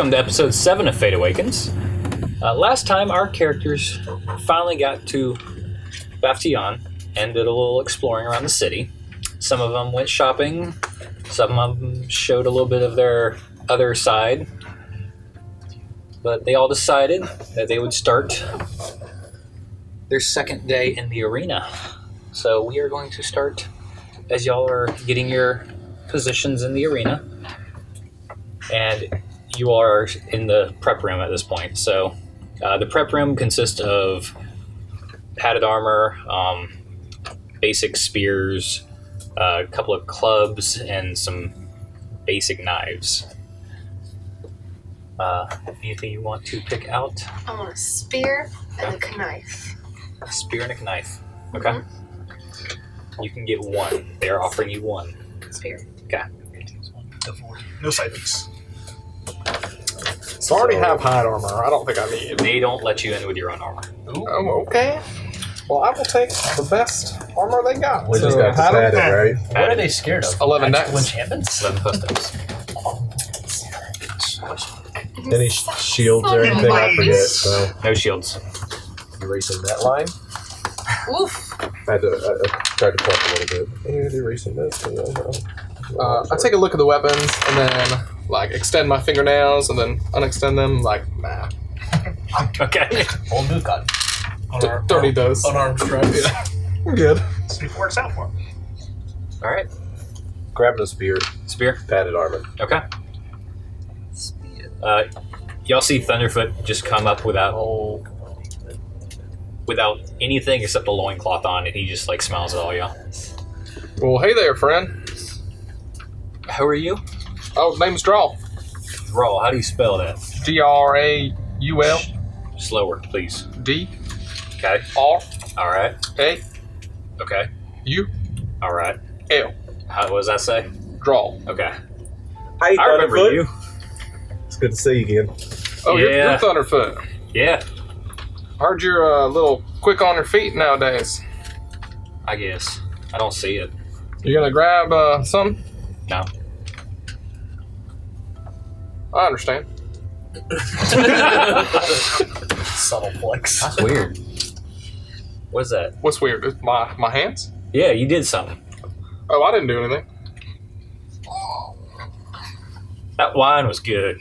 welcome to episode 7 of Fate Awakens. Last time, our characters finally got to Baftion and did a little exploring around the city. Some of them went shopping, some of them showed a little bit of their other side, but they all decided that they would start their second day in the arena. So we are going to start as y'all are getting your positions in the arena, and you are in the prep room at this point. So the prep room consists of padded armor, basic spears, a couple of clubs, and some basic knives. Anything you want to pick out? I want a spear and a knife. A spear and a knife. Okay. Mm-hmm. You can get one. They are offering you one. Spear. Okay. No side piece. So I already have hide armor. I don't think I need. They don't let you in with your own armor. Oh, okay. Well, I will take the best armor they got. We just got to padded, right? What are they scared of? 11 Actual decks. enchantments? 11 plus Any shields or anything? I forget. So No shields. erasing that line. Oof. I tried to talk a little bit. Erasing this. I take a look at the weapons and then extend my fingernails and then unextend them. Nah. Okay. Old boot gun. Don't need those. Unarmed strikes. Yeah. We're good. See if it works out for him. All right. Grabbing a spear. Spear. Padded armor. Okay. Y'all see Thunderfoot just come up without anything except a loincloth on, and he just smiles at all y'all. Well, hey there, friend. Who are you? Oh, name's Draul. Draul. How do you spell that? Draul. Slower, please. D. Okay. R. All right. A. Okay. U. All right. L. What does that say? Draul. Okay. Hey, I remember Thunderfoot. you. It's good to see you again. Oh, you're Yeah. Thunderfoot. Yeah, Heard you're a little quick on your feet nowadays. I guess. I don't see it. You gonna grab some? No. I understand. Subtle flex. That's weird. What is that? What's weird? Is my hands? Yeah, you did something. Oh, I didn't do anything. That wine was good.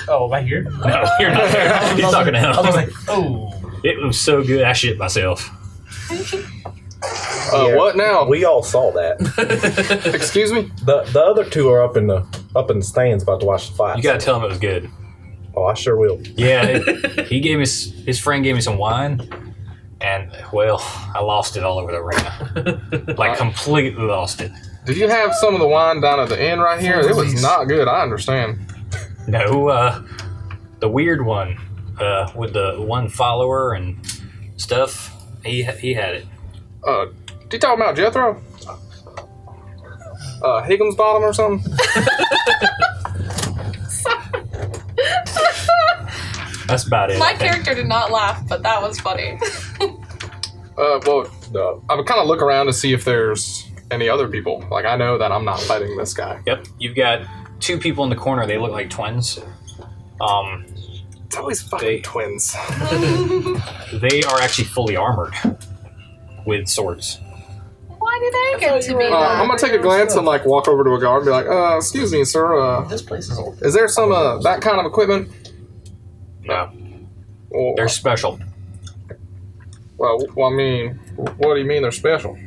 Oh, am I here? No, you're not there. He's talking to him. I was like, oh. It was so good, I shit myself. Yeah, What now? We all saw that. Excuse me? The other two are up in the stands about to watch the fight. You gotta tell him it was good. Oh, I sure will. Yeah, he gave me his friend gave me some wine, and well, I lost it all over the arena. Completely lost it. Did you have some of the wine down at the end right here? It was not good. I understand. No, the weird one with the one follower and stuff. He had it. Did you talk about Jethro? Higgins bottom or something? That's about it. My character did not laugh, but that was funny. Well, I would kind of look around to see if there's any other people. I know that I'm not fighting this guy. Yep, you've got two people in the corner. They look like twins. It's always fucking twins. They are actually fully armored with swords. Why did I get to be that? I'm gonna take a glance and walk over to a guard and be like, excuse me, sir, This place is old. is there some that kind of equipment? No, Well, they're special. well, I mean, what do you mean they're special?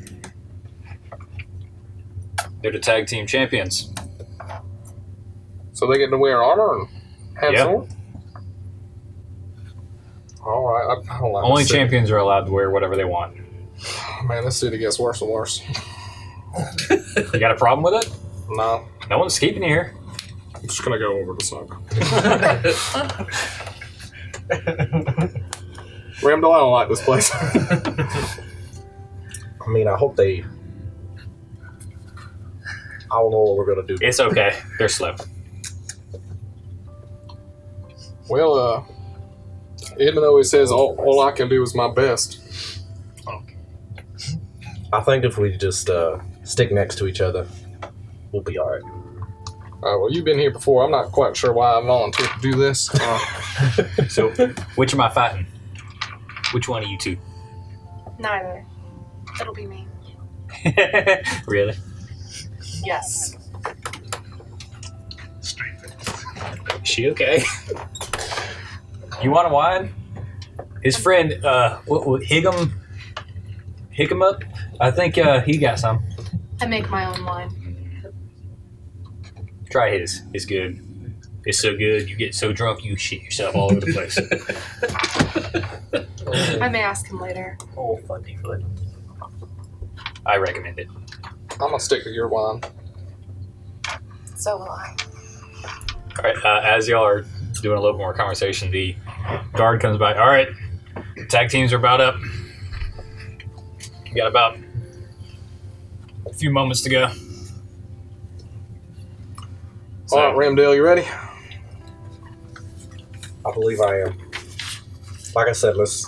They're the tag team champions. So they get to wear armor and have Yeah. sword? All right, I don't like Only this city. champions are allowed to wear whatever they want. Man, this city gets worse and worse. You got a problem with it? No, No one's keeping you here. I'm just gonna go over to Sunk. Remdil, I don't like this place. I mean, I hope they. I don't know what we're gonna do. It's okay. They're slow. Well, even though he says all I can do is my best. I think if we just stick next to each other, we'll be all right. Well, you've been here before. I'm not quite sure why I volunteered to do this. So, which am I fighting? Which one of you two? Neither. It'll be me. Really? Yes. Straight face. Is she okay? You want a wine? His friend, Higgum up? I think he got some. I make my own wine. Try his. It's good. It's so good, you get so drunk you shit yourself all over the place. I may ask him later. Oh, funny foot. I recommend it. I'm gonna stick with your wine. So will I. All right, as y'all are doing a little more conversation, the guard comes by. All right, tag teams are about up. We got about a few moments to go. So, All right, Remdil, you ready? I believe I am. Like I said, let's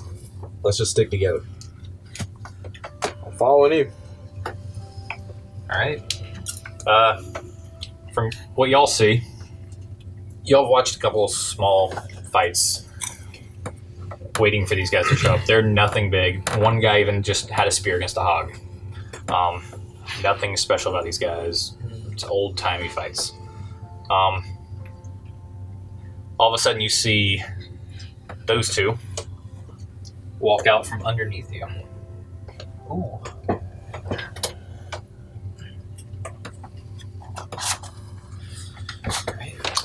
just stick together. I'm following you. all right. From what y'all see, y'all have watched a couple of small fights waiting for these guys to show up. They're nothing big. One guy even just had a spear against a hog. Nothing special about these guys. It's old-timey fights. All of a sudden you see those two walk out from underneath you. Ooh.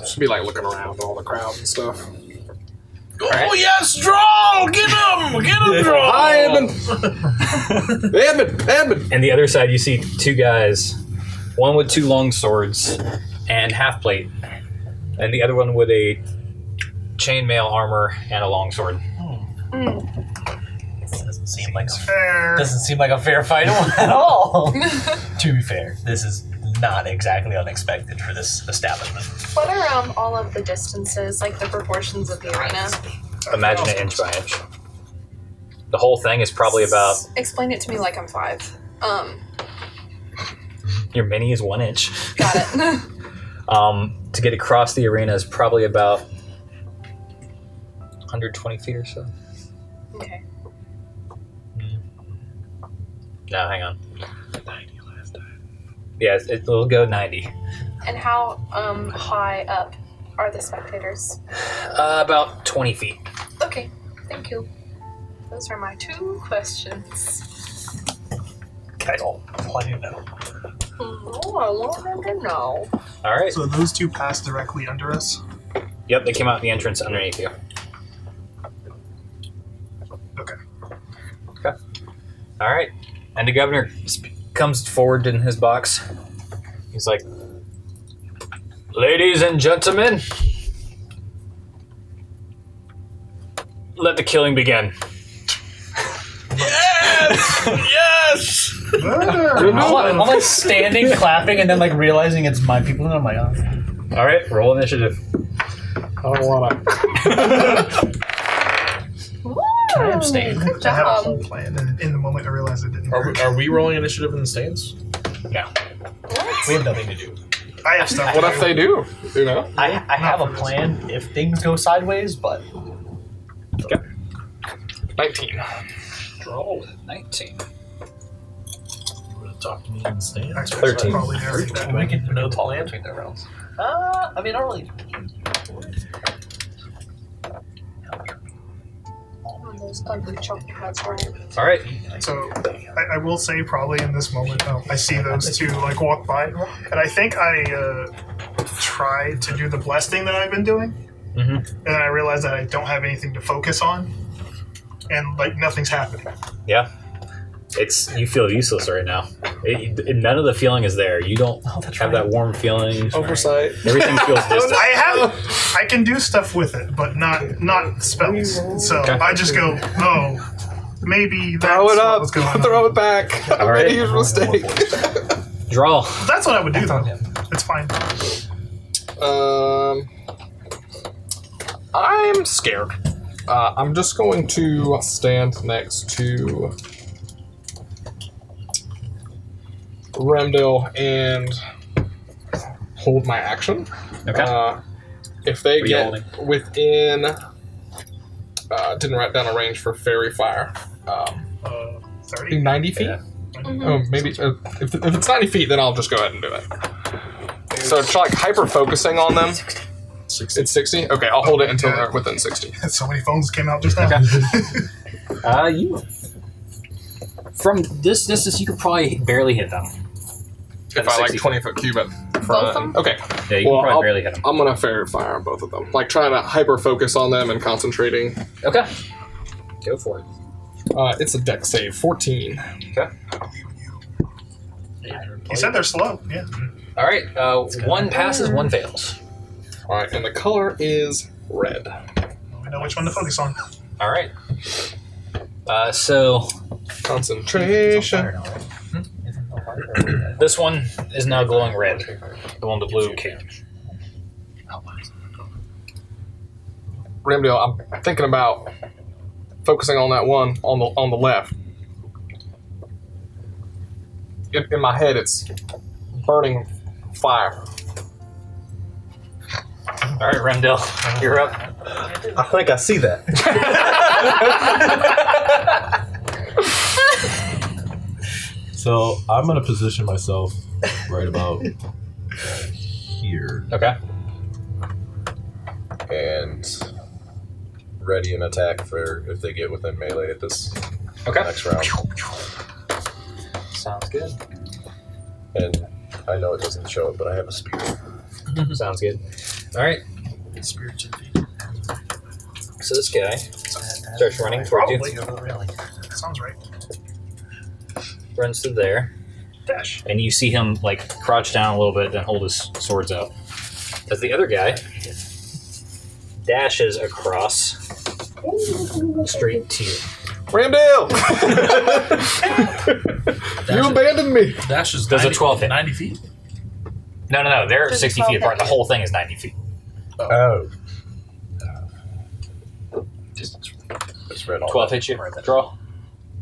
Should be like looking around all the crowd and stuff. Oh, yes, Draul! Get him! Get him, Draul! Hi, Edmund! Edmund! And the other side, you see two guys, one with two long swords and half plate, and the other one with a chainmail armor and a long sword. This doesn't seem like Fair. doesn't seem like a fair fight at all. To be fair, this is not exactly unexpected for this establishment. What are all of the distances, like the proportions of the arena? Imagine it inch by inch. The whole thing is probably about, Explain it to me like I'm 5. your mini is 1 inch. Got it. To get across the arena is probably about 120 feet or so. Okay. No, hang on. Yeah, it'll go 90. And how high up are the spectators? About 20 feet. Okay, thank you. Those are my 2 questions. Guys, all plenty to know. Oh, I want them to know. All right. So those two pass directly under us. Yep, they came out the entrance underneath you. Okay. Okay. All right. And the governor comes forward in his box. He's like, "Ladies and gentlemen, let the killing begin." Yes! Murder! I'm like standing, clapping, and then like realizing it's my people, and I'm like, oh. All right, roll initiative. I don't wanna. I abstain. Good I had a job. whole plan, and in the moment I realized it didn't Are work. we, are we rolling initiative in the stands? No. We have nothing to do. I have stuff. What if they do? You know? I have a plan if things go sideways, but 19. Draul with 19. You would have talked to me in the stands. Actually, I should 13. probably narrate that. we can know the plan between their rounds. I mean, I don't really. Oh, those ugly chocolate heads, right? All right. So I will say probably in this moment I see those two like walk by, and I think I tried to do the blessing that I've been doing, Mm-hmm. and then I realized that I don't have anything to focus on, and like nothing's happening. Yeah. You feel useless right now. None of the feeling is there. You don't Oh, that's have right. that warm feeling. Oversight. Everything feels distant. I can do stuff with it, but not spells. So Okay. I just go, oh, maybe that's Throw it what up. was going on. Throw it back. I right. made a huge mistake. Draw. That's what I would do though. It's fine. I'm scared. I'm just going to stand next to Remdil and hold my action. Okay. If they What are you get holding? within, didn't write down a range for fairy fire. 30. 90 feet. Yeah. Oh, maybe if it's 90 feet, then I'll just go ahead and do it. So it's like hyper focusing on them. 60. It's 60. Okay, I'll hold it until they're within 60. So many phones came out just now. You from this distance, you could probably barely hit them. If I like 60 20-foot cube at Both front. of them? Okay. Yeah, you Well, can probably barely hit them. I'm gonna fairy fire on both of them. Like trying to hyper focus on them and concentrating. Okay. Go for it. It's a dex save, 14. Okay. He said they're slow. Yeah. All right. One passes, one fails. All right, and the color is red. We know which one to focus on. All right. So Concentration. this one is now glowing red. The one with the blue can. Remdil, I'm thinking about focusing on that one on the left. In my head, it's burning fire. All right, Remdil, you're up. I think I see that. So I'm gonna position myself right about here Okay. and ready an attack for if they get within melee at this Okay. next round. Sounds good. And I know it doesn't show it, but I have a spear. Sounds good. All right. spirits and feet. So this guy starts running towards Probably. you. Sounds right. Runs through there. Dash. And you see him like crouch down a little bit, then hold his swords out. As the other guy dashes across straight to you. Remdil! You abandoned me! Dash is Does a 12 hit? 90 feet. No. They're Does 60 12 feet apart. The hit? whole thing is 90 feet. Oh. It's red all 12 hits you. Draw.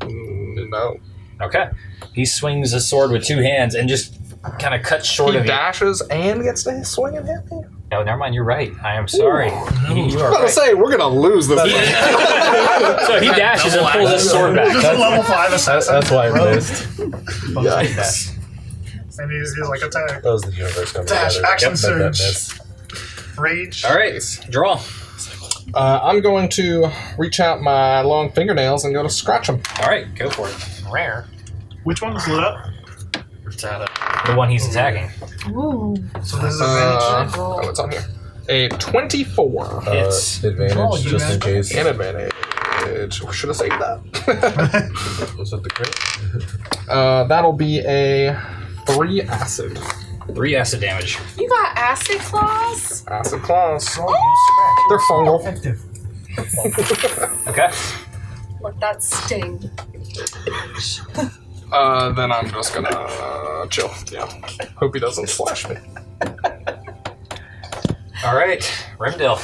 No. Okay. He swings his sword with two hands and just kind of cuts short He of you. dashes and gets to swing and hit me? No, never mind. You're right. I am sorry. You I are was gonna right. say, we're gonna lose this. So he dashes and pulls his sword back. Just a level 5 assassin. That's why I missed. Yikes. And he's like, attack. That was the universe coming Dash, together. action Make that surge. miss. Rage. All right. Draw. I'm going to reach out my long fingernails and go to scratch him. All right. Go for it. Rare. Which one is lit up? The one he's attacking. Ooh. So this is advantage. Oh, it's on here. A 24. Hits. Advantage, Oh, you just in have- case. And advantage. Should have saved that. Was it the crit? That'll be a 3 acid. 3 acid damage. You got acid claws? Acid claws. Oh! They're fungal. Okay. Let that sting. Then I'm just gonna chill. Yeah. Hope he doesn't slash me. All right. Remdil.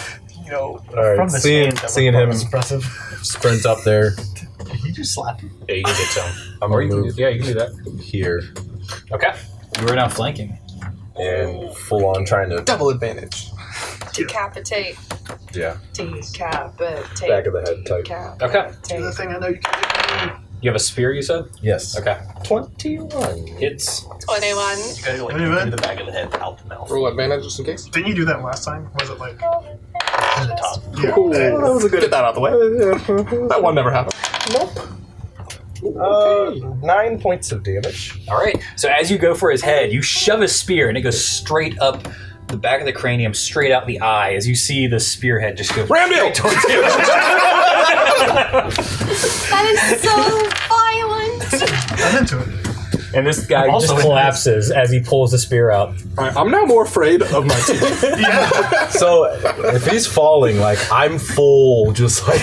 Alright, From the seeing stand, him that was impressive. sprint up there, Did you just slap him? Yeah, you can get to him. I'm Or gonna you can move do, yeah, you can do that. here Okay. You are now flanking. and full on trying to, Double advantage. Decapitate. yeah, Decapitate. back of the head type. Okay. Do the thing I know you can do. You have a spear, you said? Yes. Okay. 21. Hits. 21. You gotta go like Anyway. through the back of the head, out the mouth. Roll advantage just in case. Didn't you do that last time? Was it like... To the top. Yeah. Cool. That was a good. Get that out of the way. That one never happened. Nope. 9 points of damage. All right. So as you go for his head, you shove a spear and it goes straight up the back of the cranium, straight out the eye, as you see the spearhead just go Remdil! straight towards you. That is so violent. I'm into it. And this guy I'm also just in collapses as he pulls the spear out. Alright, I'm now more afraid of my teeth. Yeah. So if he's falling, like I'm full, just like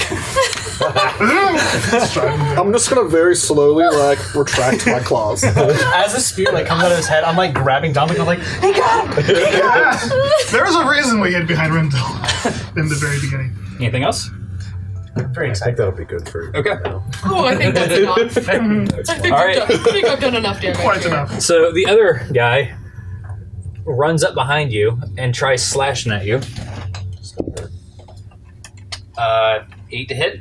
I'm just gonna very slowly retract my claws. As the spear like comes out of his head, I'm like grabbing Dominic. I'm like, he got him. Yeah. There was a reason we hid behind Remdil in the very beginning. Anything else? I'm very I think excited. that'll be good for Okay. Oh, I think that's enough. I think All right. I think I've done enough damage. Quite here. enough. So the other guy runs up behind you and tries slashing at you. 8 to hit.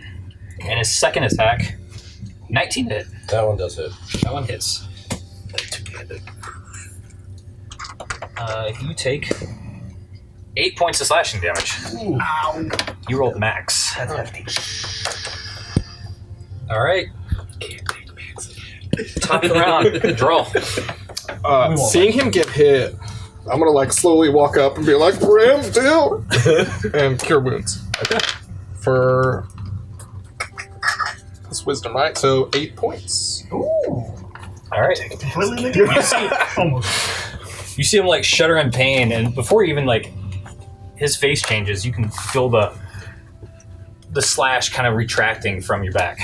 And his second attack, 19 to hit. That one does hit. That one hits. You take 8 points of slashing damage. Ow. You rolled max. That's hefty. All right. Top of the round. Draul. Seeing him get hit, I'm gonna like slowly walk up and be like, Remdil! and cure wounds. Okay. For this wisdom, right? So 8 points. Ooh. All right. Completely negative. Almost. You see him like shudder in pain, and before even like his face changes, you can feel the slash kind of retracting from your back.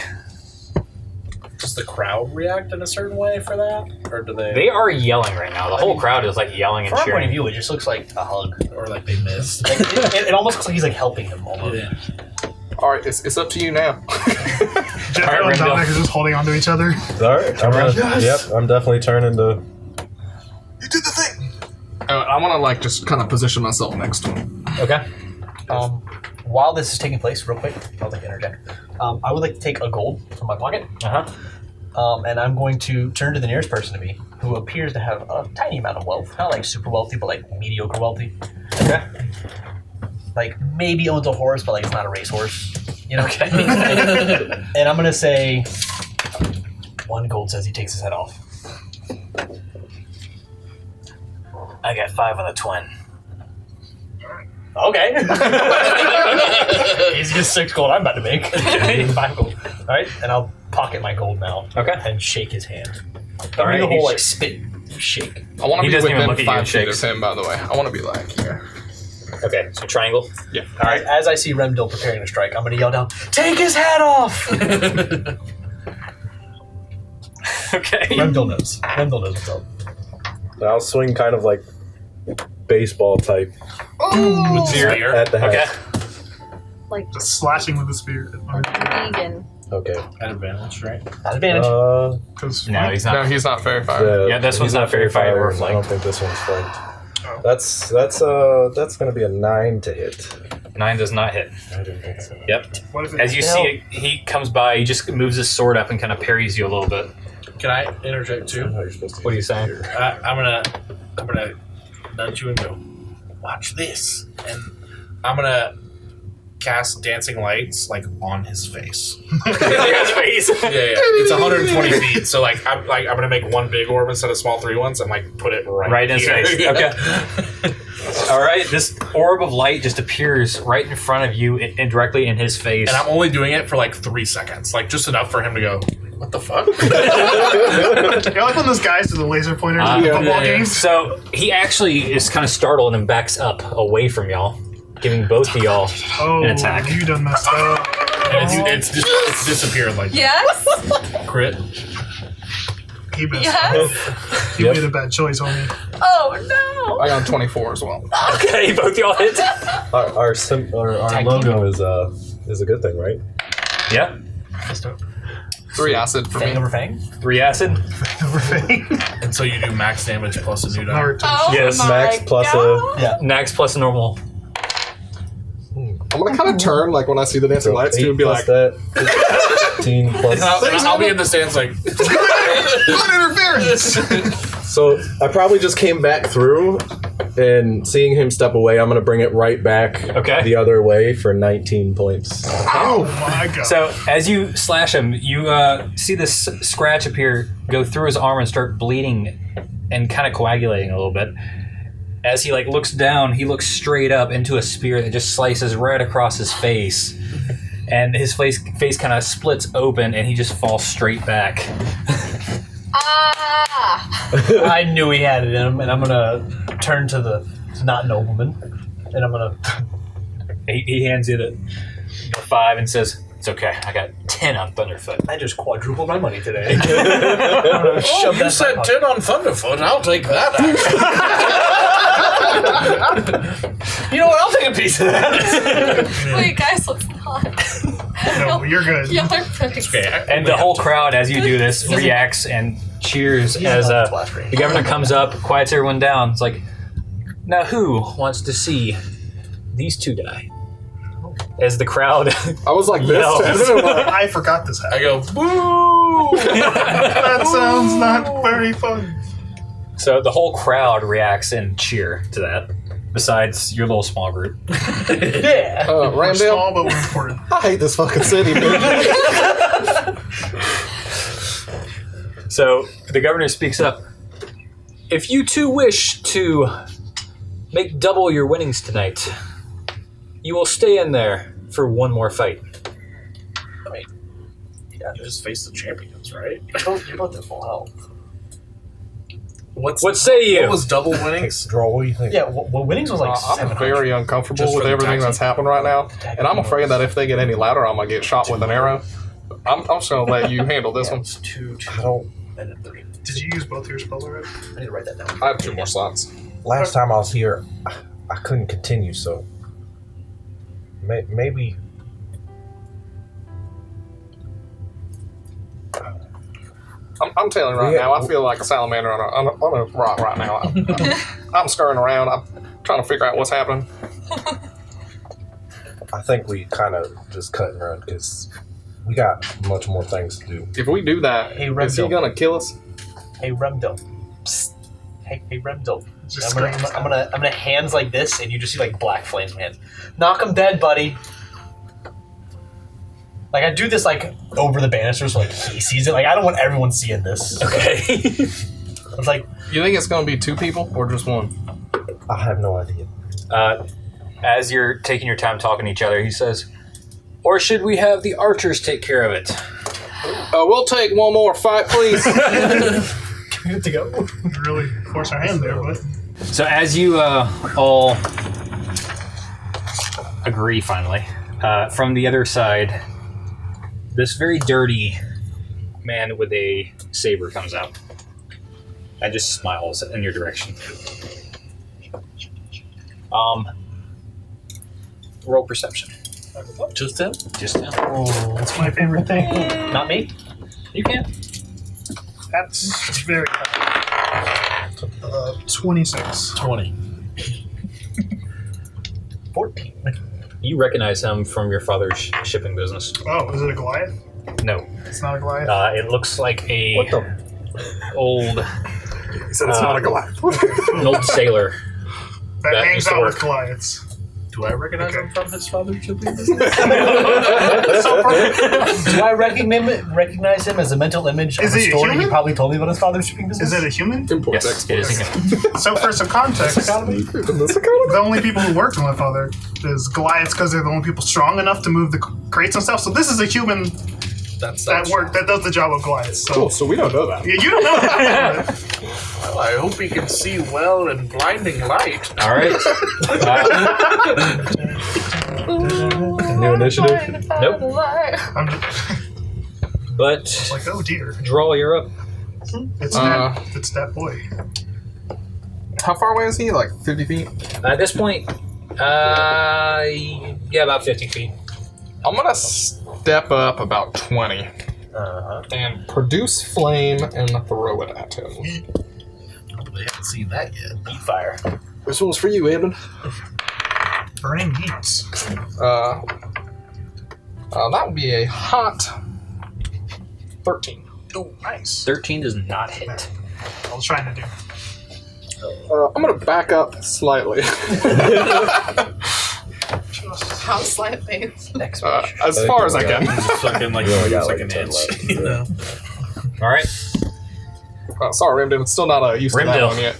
Does the crowd react in a certain way for that, or do they? They are yelling right now. The whole crowd is like yelling and From our point of cheering. view, it just looks like a hug. Or like they missed? Like, it almost looks like he's like helping him almost. Yeah. All right, it's up to you now. Jeff All right, and Remdil. Dominic are just holding onto each other. All right. Yep. I'm definitely turning to. You did the thing. I want to like just kind of position myself next to him. Okay. While this is taking place, real quick, I'll like interject. I would like to take a gold from my pocket, and I'm going to turn to the nearest person to me, who appears to have a tiny amount of wealth. Not like super wealthy, but like mediocre wealthy. Okay. Like maybe owns a horse, but like it's not a racehorse. You know? Okay. And I'm gonna say 1 gold says he takes his head off. I got 5 on the twin. Okay. He's just 6 gold I'm about to make. 5 gold. All right, and I'll pocket my gold now. Okay. And shake his hand. All right. The whole He's- like spit shake. I want He to be doesn't even within look at you 5 and feet of shakes. him, by the way. I want to be like here. Okay. So triangle. Yeah. All right. As I see Remdil preparing to strike, I'm gonna yell down, "Take his hat off!" Okay. Remdil knows. Remdil knows what's up. I'll swing kind of like baseball type Ooh, Spear. at the Okay. hat. like Just slashing with the spear. vegan. Okay. At advantage, right? At advantage. Because No, he's No, not. he's not fairy fire. Yeah, this he's one's not fairy fire or I flank. don't think this one's flanked. Oh. That's going to be a 9 to hit. 9 does not hit. I didn't think so. Yep. what if it As you see it, he comes by. He just moves his sword up and kind of parries you a little bit. Can I interject too? How you're supposed to What are you use saying? spear. I'm gonna nudge you and go, watch this, and I'm gonna cast dancing lights like on his face. His face. Yeah, it's 120 feet, so like I'm gonna make one big orb instead of small 3 ones, and like put it Right in his here. face. Okay. All right. This orb of light just appears right in front of you and directly in his face. And I'm only doing it for like 3 seconds, like just enough for him to go, what the fuck? You're like one of those guys with the laser pointers in Yeah, football yeah. games. So he actually is kind of startled and backs up away from y'all, giving both of y'all Oh, an attack. you done messed up. And it's disappeared like Yes. crit. He messed Yes. up. You made a bad choice, homie. Oh no. I got 24 as well. Okay, both y'all hit. Our Tag logo is a good thing, right? Yeah. 3 acid for Fang me. over fang. 3 acid. And so you do max damage plus a new die. Power to- Oh Yes, my max plus God. Yeah. Max plus a normal. I'm gonna kind of turn like when I see the dancing So lights too 8 and be plus like, that. 15 plus. I'll be in the stands like, interference. So I probably just came back through, and seeing him step away, I'm going to bring it right back the other way for 19 points. Oh my god. So as you slash him, you see this scratch appear, go through his arm and start bleeding and kind of coagulating a little bit. As he like looks down, he looks straight up into a spear that just slices right across his face. And his face kind of splits open and he just falls straight back. Ah. I knew he had it in him, and I'm gonna turn to the not nobleman, and I'm gonna. He hands you the 5 and says, "It's okay. I got 10 on Thunderfoot." I just quadrupled my money today. oh, Shove you that said in my 10 on Thunderfoot, I'll take that You know what? I'll take a piece of that. Wait, guys, let's not. No, you're good. Y'all are pretty. Okay, And the whole crowd, as you do this, reacts and cheers as the governor comes up, quiets everyone down. It's like, Now, who wants to see these two die? As the crowd I was like this. I forgot this happened. I go, boo! That sounds not very fun. So the whole crowd reacts and cheer to that. Besides your little small group. Yeah. We're Remdil, small, but we're important. I hate this fucking city, dude. So the governor speaks up. If you two wish to make double your winnings tonight, you will stay in there for one more fight. You just face the champions, right? You're both at full health. What say you? What was double winnings? Draul, what do you think? Yeah, well, winnings was like I'm 700. very uncomfortable Just with for the everything taxi. that's happened right now, and I'm afraid that if they get any louder, I'm gonna get shot with an arrow. I'm just gonna let you handle this one. It's 2, 2, I don't. and then 3. Did you use both your spells already? I need to write that down. I have 2 more slots. Last time I was here, I couldn't continue, so maybe. I'm telling you right now, I feel like a salamander on a rock right now. I'm scurrying around. I'm trying to figure out what's happening. I think we kind of just cut and run because we got much more things to do. If we do that, Hey, is he Remdil. gonna kill us? Hey, Remdil. Psst. Hey, Remdil. Just I'm gonna hands like this, and you just see like black flames in my hand. Knock him dead, buddy. Like I do this like over the banister, so like he sees it. Like I don't want everyone seeing this. Okay. It's like You think it's gonna be 2 people or just 1? I have no idea. As you're taking your time talking to each other, he says, or should we have the archers take care of it? We'll take one more fight, please. good to go. Really force our hand there, but So as you all agree finally, from the other side, this very dirty man with a saber comes out and just smiles in your direction. Roll perception. Just him? Just now. that's my favorite thing. Not me. You can. That's very high. 26. 20. 14. You recognize him from your father's shipping business. Oh, is it a Goliath? No. It's not a Goliath? It looks like a What the? old He said it's not a Goliath. an old sailor. that that hangs used to out with work. Goliaths. Do I recognize him from his father's shipping business? Do I recognize him as a mental image Is of a he a story he human? probably told me about his father's shipping business? Is it a human? Import Yes, it is him. So for some context, the only people who worked with my father is Goliaths because they're the only people strong enough to move the crates and stuff. So this is a human That's that does the job of Goliaths. So Cool, so we don't know that. yeah, you don't know that. Well, I hope he can see well in blinding light. All right. New initiative? Nope. I'm just But like, oh dear, Draul, you're up. it's that boy. How far away is he? Like 50 feet? At this point, yeah, about 50 feet. I'm gonna step up about 20 and produce flame and throw it at him. They haven't seen that yet. Heat fire. This one's for you, Edmund. Burning heats. That would be a hot 13. Oh, nice. 13 does not hit. I was trying to do. I'm gonna back up slightly. How slightly? As far as I can. Just fucking like You only use got like like an 10 inch. left. You know? All right. Sorry, Remdil. It's still not used to that Remdil. one yet.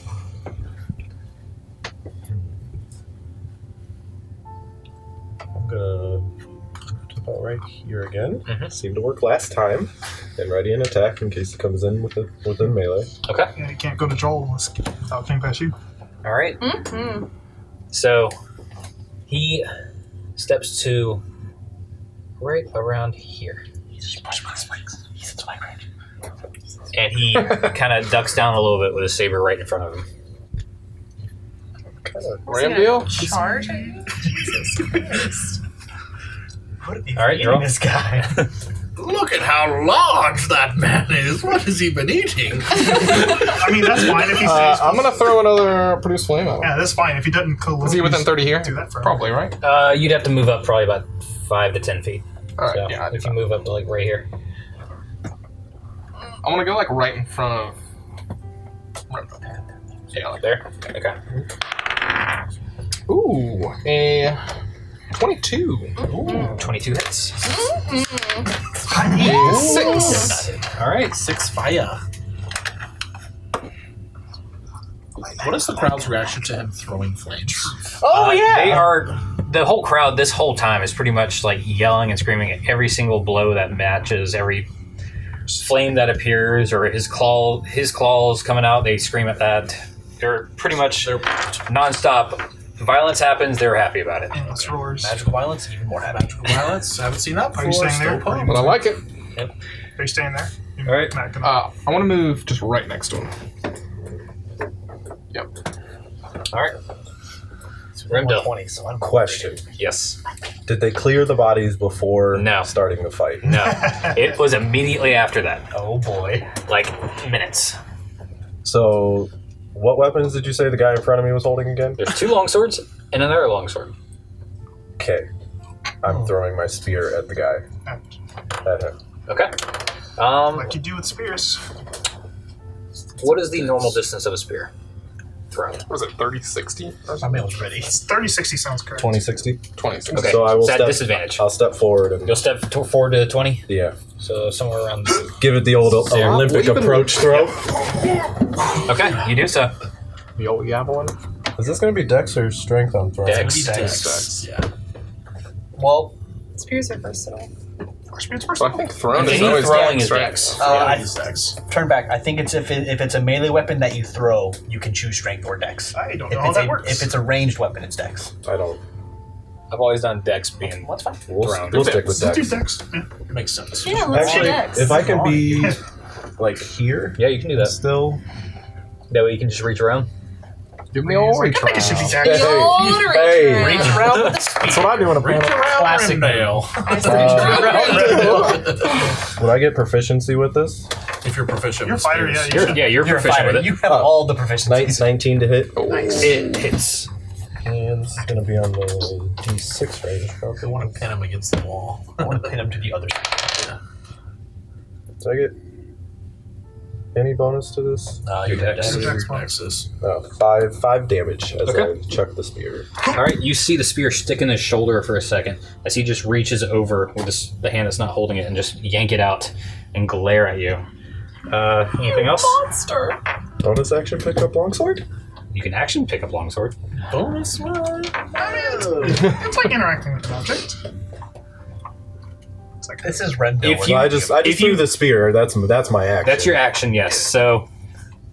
I'm gonna move to about right here again. Mhm. Seemed to work last time. And ready an attack in case it comes in within melee. Okay. Yeah, you can't go to Joel without getting past you. All right. Mm-hmm. So he steps to right around here. And he kind of ducks down a little bit with his saber right in front of him. Remdil? Charging? Jesus Christ. What are you All right, feeding Draul. this guy? Look at how large that man is. What has he been eating? I mean, that's fine if he stays. I'm gonna throw another produce flame at him. Yeah, that's fine if he doesn't. Is he within 30 here? Do that for him. Probably, right? You'd have to move up probably about 5 to 10 feet. All right, So yeah. if you move up to like right here. I'm gonna go like right in front of. Yeah, like there. Okay. Ooh, a 22. Ooh, 22 hits. A 6. All right. 6 fire. What is the crowd's reaction to him throwing flames? Oh yeah. They are the whole crowd. This whole time is pretty much like yelling and screaming at every single blow that matches, every flame that appears, or his claws coming out. They scream at that. They're pretty much nonstop. Violence happens. They're happy about it. Endless roars. Magical violence, even more happy. Magical violence. Haven't seen that before. Are you staying there? Still pumped. But I like it. Are you staying there? You're All right. not gonna- I want to move just right next to him. Yep. All right. Remdil. 20, so I'm Question: Yes. Did they clear the bodies before No. starting the fight? No. It was immediately after that. Oh boy. Like minutes. So, what weapons did you say the guy in front of me was holding again? There's 2 longswords and another longsword. Okay, I'm throwing my spear at the guy. At him. Okay. Like you do with spears. What is the normal distance of a spear throw? Was it 30, 60? My mail's ready. 30-60 sounds correct. 2060. 20. Okay. So I will It's at step. disadvantage. I'll step forward and You'll step forward to 20, yeah, so somewhere around. give it the old Olympic even- approach throw. Okay, you do so. The old javelin. Is this going to be Dex or Strength on throwing? Dex. Dex. Yeah. Well, Spears are versatile. Spears So I think throwing is Any always throwing Dex, is right? Dex. I He's Dex. turn back. I think it's if it's a melee weapon that you throw, you can choose strength or dex. I don't If know how it's that a works. if it's a ranged weapon, it's dex. I don't. I've always done Dex being. What's fine? We'll Thrown. stick with Let's do Dex. Dex. Yeah. It makes sense. Yeah, let's do Actually, Dex. if I can be like here, Yeah, you can do that. still. That way you can just reach around. Give me a old reach I think it should be around. Dex. The old Hey. reach Reach around with the spear. That's what I do in a Reach panel. around Classic. Remdil. Would I get proficiency with this? If you're proficient You're with fighter, spears. yeah. You You're, should. yeah, you're You're a proficient fighter. with it. You have Oh. all the proficiencies. 19 to hit. It hits. And this is going to be on the D6 range. I Okay. want to pin him against the wall. I want to pin him to the other side. Did I get any bonus to this? Your Dex. dex. Dex bonus. Nexus. Five damage as Okay. I chuck the spear. All right, you see the spear stick in his shoulder for a second as he just reaches over with the hand that's not holding it and just yank it out and glare at you. Anything else? Monster. Bonus action pick up longsword? You can action pick up longsword. Bonus one. It's like interacting with an object. It's like This is Remdil. If So you- I just if threw you- the spear. That's my action. That's your action, yes. So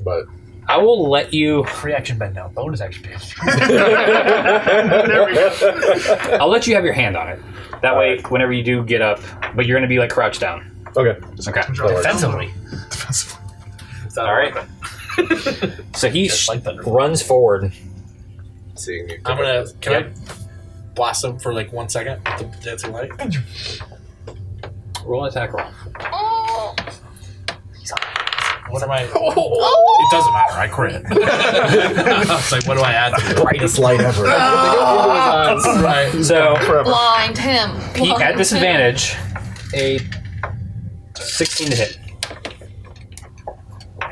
But I will let you. free action bend down. Bonus action bend. There we go. I'll let you have your hand on it. That way, whenever you do get up, but you're going to be like crouched down. okay. Okay. Defensively. Defensively. All right. So he Just like Thunder. runs forward. Seeing you. I'm gonna. Can Yep. I blast him for like 1 second with the dancing light? Roll an attack roll. Oh. What am I? It doesn't matter. I crit. It's like, what do I add to it? Brightest light ever. Right. So Blind him. he, Blind at him. disadvantage, a 16 to hit.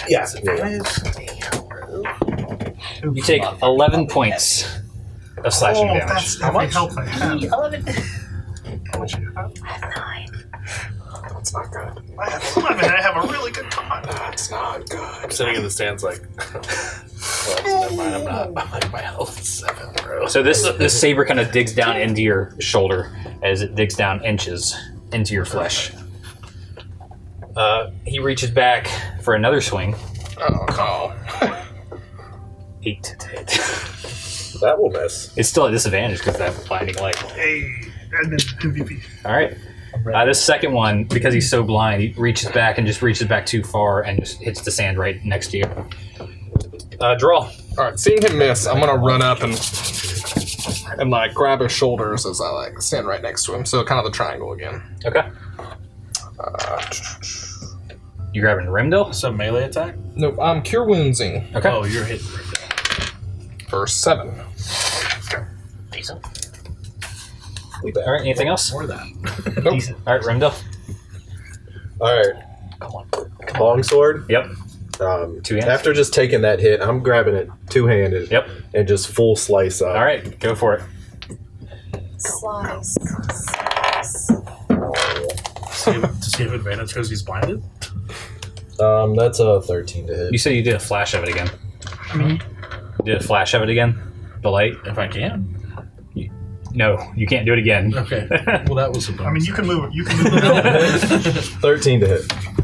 Yeah. You take 11 points of slashing Oh, damage. that's every help I have. How much do you have? That's not good. I have 11. I have a really good con. That's not good. I'm sitting in the stands like, well, never mind. I'm not. I'm like, my health is 7, bro. So this saber kind of digs down into your shoulder as it digs down inches into your flesh. He reaches back for another swing. Oh, 8 to hit. That will miss. It's still at disadvantage because of that blinding light. Hey, admin MVP. All right. This second one, because he's so blind, he reaches back and just reaches back too far and just hits the sand right next to you. Draul. All right, seeing him miss, I'm gonna run up and like grab his shoulders as I like stand right next to him. So kind of the triangle again. Okay. You grabbing Remdil? Some melee attack? Nope, I'm Cure Woundsing Okay. Oh, you're hitting for 7. Decent. All right. Anything else? more than that. Nope. Decent. All right, Remdil. All right. Come on. Longsword. Yep. Two hands. After just taking that hit, I'm grabbing it two-handed. Yep. And just full slice up. All right. Go for it. Slice. Does he have advantage because he's blinded? That's a 13 to hit. You said you did a flash of it again. You did a flash of it again? The light? If I can. No, you can't do it again. Okay. Well, that was a bonus. I mean, you can move it. You can move it. 13 to hit.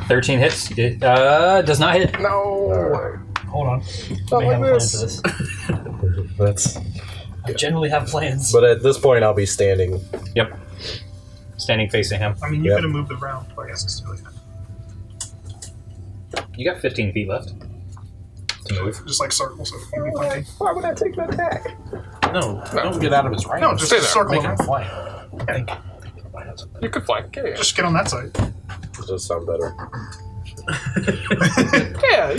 13 hits. It does not hit. No. Alright. Hold on. Not May have like a plan this. for this. That's. I generally have plans. But at this point, I'll be standing. Yep. Standing facing him. I mean, you Yep. could have moved around, but I guess it's too late. You got 15 feet left to move. Just like circles, so you'd be pointing. Why would I take an attack? No, don't get out of his range. No, just Stay there. circle make him around. fly. You could fly. Yeah. Just get on that side. Does this sound better? Yeah.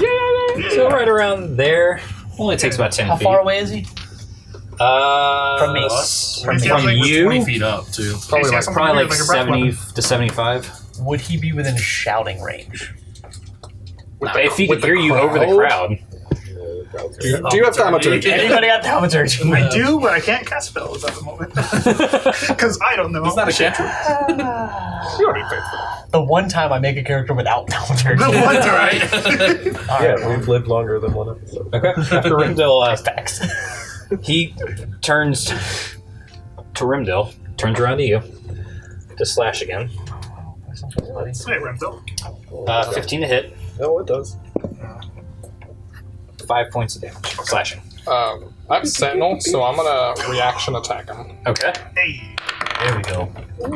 So right around there. Only takes about 10 How feet. far away is he? From me. From From you? 20 feet up, too. Probably like Probably like a breath 70 weapon. to 75. Would he be within shouting range? If he could with the hear you over the crowd. Do you have thaumaturgy? Anybody got thaumaturgy? I do, but I can't cast spells at the moment. Because I don't know. It's not a cantrip. You already paid for that. The one time I make a character without thaumaturgy. The one time. All Yeah, right. we've lived longer than one episode. Okay. After Remdil, Facts. he turns to Remdil, turns around to you to slash again. Hey, Remdil. 15 to hit, No, it does. 5 points of damage. Slashing. I have Sentinel, so I'm gonna reaction attack him. Okay. Hey. There we go.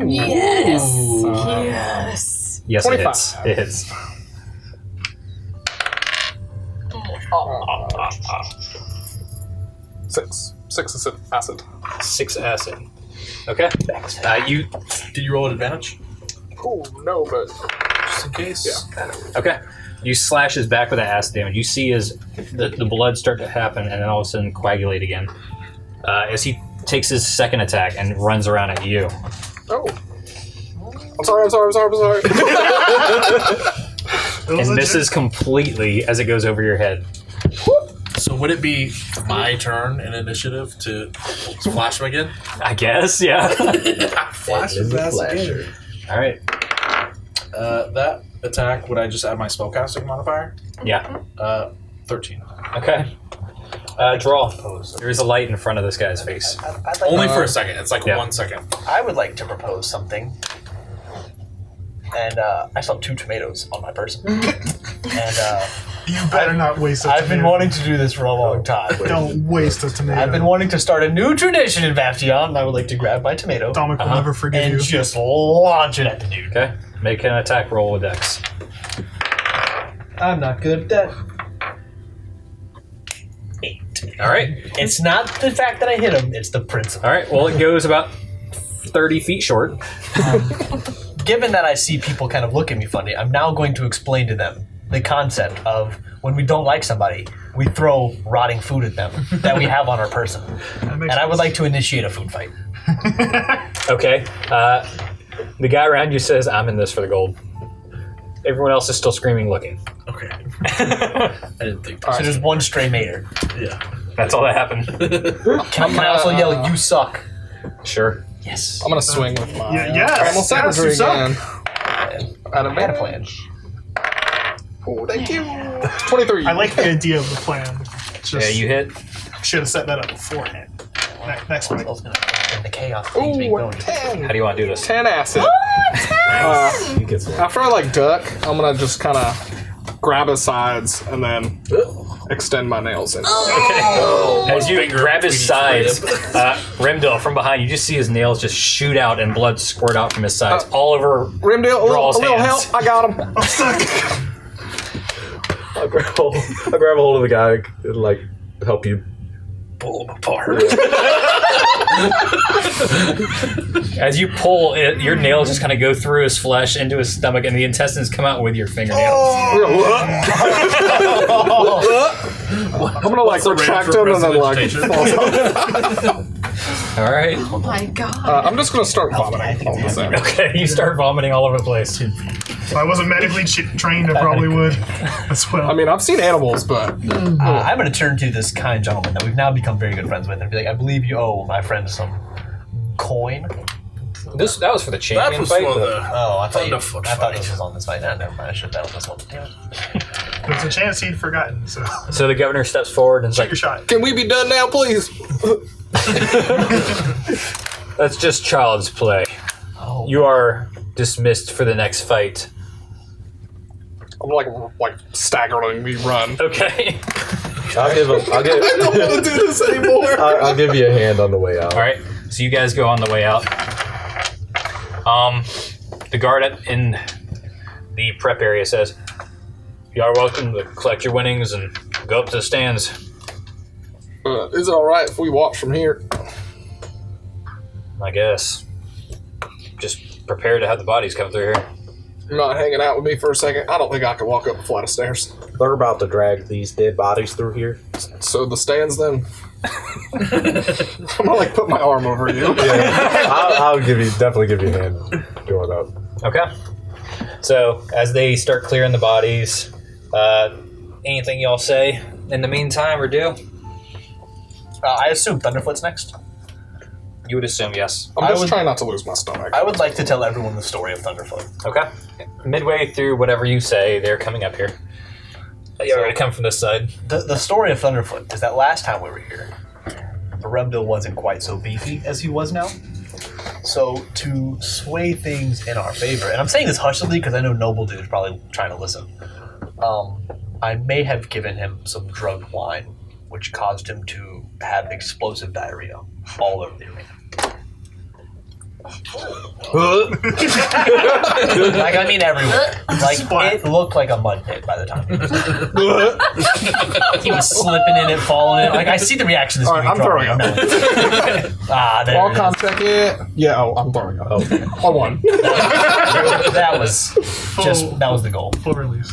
Yes. Ooh. Yes. Yes, 25. it hits. It hits. Six acid. 6 acid. Okay. You. Did you roll an advantage? Oh no, but Just in case? Yeah. Okay. You slash his back with that acid damage. You see his the blood start to happen, and then all of a sudden coagulate again. As he takes his second attack and runs around at you. oh, I'm sorry. And misses completely as it goes over your head. So would it be my turn in initiative to flash him again? I guess, yeah. Flash his ass again. All right. That attack, would I just add my spellcasting modifier? Yeah. 13. Okay. Draul. There is a light in front of this guy's face. I'd like Only for a second. It's like Yeah. 1 second. I would like to propose something. And I saw 2 tomatoes on my person. And You better not waste a I've been tomato. wanting to do this for a long time. Don't waste a tomato. I've been wanting to start a new tradition in Vaftion, and I would like to grab my tomato Dominic will never forgive and you. just launch it at the dude. Okay. Make an attack roll with Dex. I'm not good at that. 8. All right. It's not the fact that I hit him, it's the principle. All right. Well, it goes about 30 feet short. Given that I see people kind of look at me funny, I'm now going to explain to them the concept of when we don't like somebody, we throw rotting food at them that we have on our person. And I would like to initiate a food fight. Okay. The guy around you says, "I'm in this for the gold." Everyone else is still screaming, looking. Okay. I didn't think So there's one stray mater. Yeah. That's all that happened. Can I also yell, "You suck"? Sure. Yes. I'm gonna swing with my Yes, primal yes, savagery you suck. again. At I had a plan. Oh, thank you. 23. I like the idea of the plan. Just Yeah, you hit. should have set that up beforehand. Next What week. else gonna in the chaos things being Ooh, going? 10. How do you want to do this? 10 acid. He gets one. After I like duck, I'm gonna just kind of grab his sides and then extend my nails in. As you grab his sides, Remdil from behind, you just see his nails just shoot out and blood squirt out from his sides all over. Remdil, a Drawl's little hands. help. I got him. I'm stuck. I'll grab a hold of the guy and like help you. pull him apart. As you pull it, your nails just kind of go through his flesh into his stomach, and the intestines come out with your fingernails. I'm gonna like retract him and then like. All right. Oh my god. I'm just gonna start vomiting all of a sudden. Okay, you start vomiting all over the place. If I wasn't medically trained, I probably would as well. I mean, I've seen animals, but I'm going to turn to this kind gentleman that we've now become very good friends with and be like, I believe you owe my friend some coin. That was for the champion That was fight. for but- the I thought fight. this was on this fight. Never mind. I should bet on this one. Damn it. There's a chance he'd forgotten, so So the governor steps forward and is take like, your shot. can we be done now, please? "That's just child's play. Oh. You are dismissed for the next fight." I'm like staggering me run. Okay. I'll give him. I don't want to do this anymore. I'll give you a hand on the way out. All right. So you guys go on the way out. The guard in the prep area says, "You are welcome to collect your winnings and go up to the stands." Is it all right if we watch from here? I guess. Just prepare to have the bodies come through here. You're not hanging out with me for a second. I don't think I can walk up a flight of stairs. They're about to drag these dead bodies through here. So the stands then. I'm gonna like put my arm over you. Yeah, I'll definitely give you a hand going up. Okay. So as they start clearing the bodies, anything y'all say in the meantime or do? I assume Thunderfoot's next. You would assume yes. I'm just trying not to lose my stomach. I would like to tell everyone the story of Thunderfoot. Okay. Midway through whatever you say, they're coming up here. You already come from this side. The story of Thunderfoot is that last time we were here, the Remdil wasn't quite so beefy as he was now. So to sway things in our favor, and I'm saying this hushedly because I know Noble Dude's probably trying to listen, I may have given him some drugged wine, which caused him to have explosive diarrhea all over the arena. Like, I mean everywhere. Like, it looked like a mud pit by the time he was slipping in it, falling in it. Like, I see the reaction this All right, I'm throwing up. there it is. Walcom check it. Yeah, I'm throwing up. Oh, I won. That was the goal. Full release.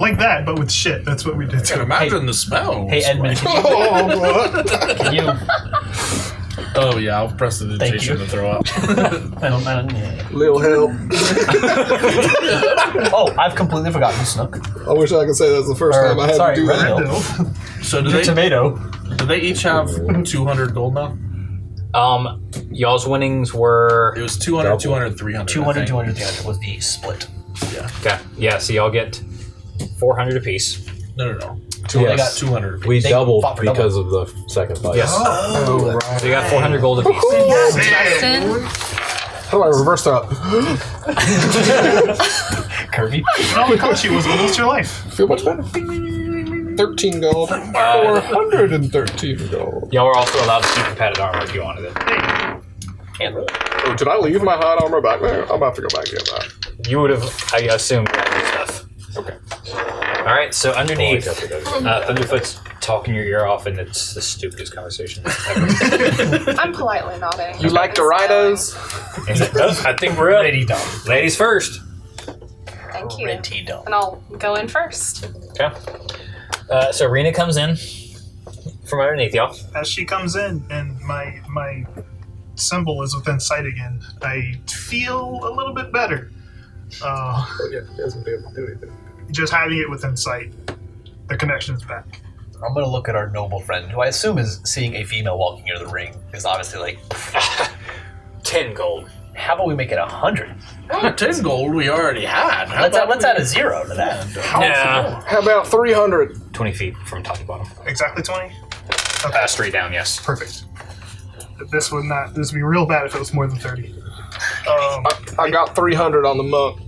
Like that, but with shit. That's what we did I can to imagine the smell. Hey, Edmund, can you... Oh yeah, I'll press the digitation to throw up. I don't yeah. Little help. Oh, I've completely forgotten Snook. I wish I could say that's the first time I had to do that. Remdil. So do Your they? tomato. Do they each have 200 gold now? Y'all's winnings were... It was 200, 200, 300. 200, 200, 300 was the split. Okay. Yeah, so y'all get 400 apiece. No. They got 200. We They doubled fought for because of the second fight. Yes. Oh, right. So you got 400 gold apiece. Justin. How do I reverse that? Kirby. It only cost you was almost your life. Feel much better. 13 gold. 413 gold. Y'all were also allowed to keep your padded armor if you wanted it. Oh, did I leave my hide armor back there? I'm about to go back and get that. You would have, I assume, grabbed your stuff. Okay. All right, so underneath, Thunderfoot's talking your ear off, and it's the stupidest conversation ever. I'm politely nodding. You like Doritos? He's like, "Oh, I think we're up. Lady Dumb. Ladies first. Thank you. Pretty dumb. And I'll go in first. Okay. So Arine comes in from underneath y'all. As she comes in and my symbol is within sight again, I feel a little bit better. Oh, yeah, he doesn't be able to do anything. Just having it within sight, the connection is back. I'm going to look at our noble friend, who I assume is seeing a female walking into the ring, is obviously like, 10 gold. how about we make it 100? 10 gold we already had. Let's add a 0 to that. Yeah. How about 300? 20 feet from top to bottom. Exactly 20? Okay. Straight down, yes. Perfect. This would be real bad if it was more than 30. I got 300 on the monk.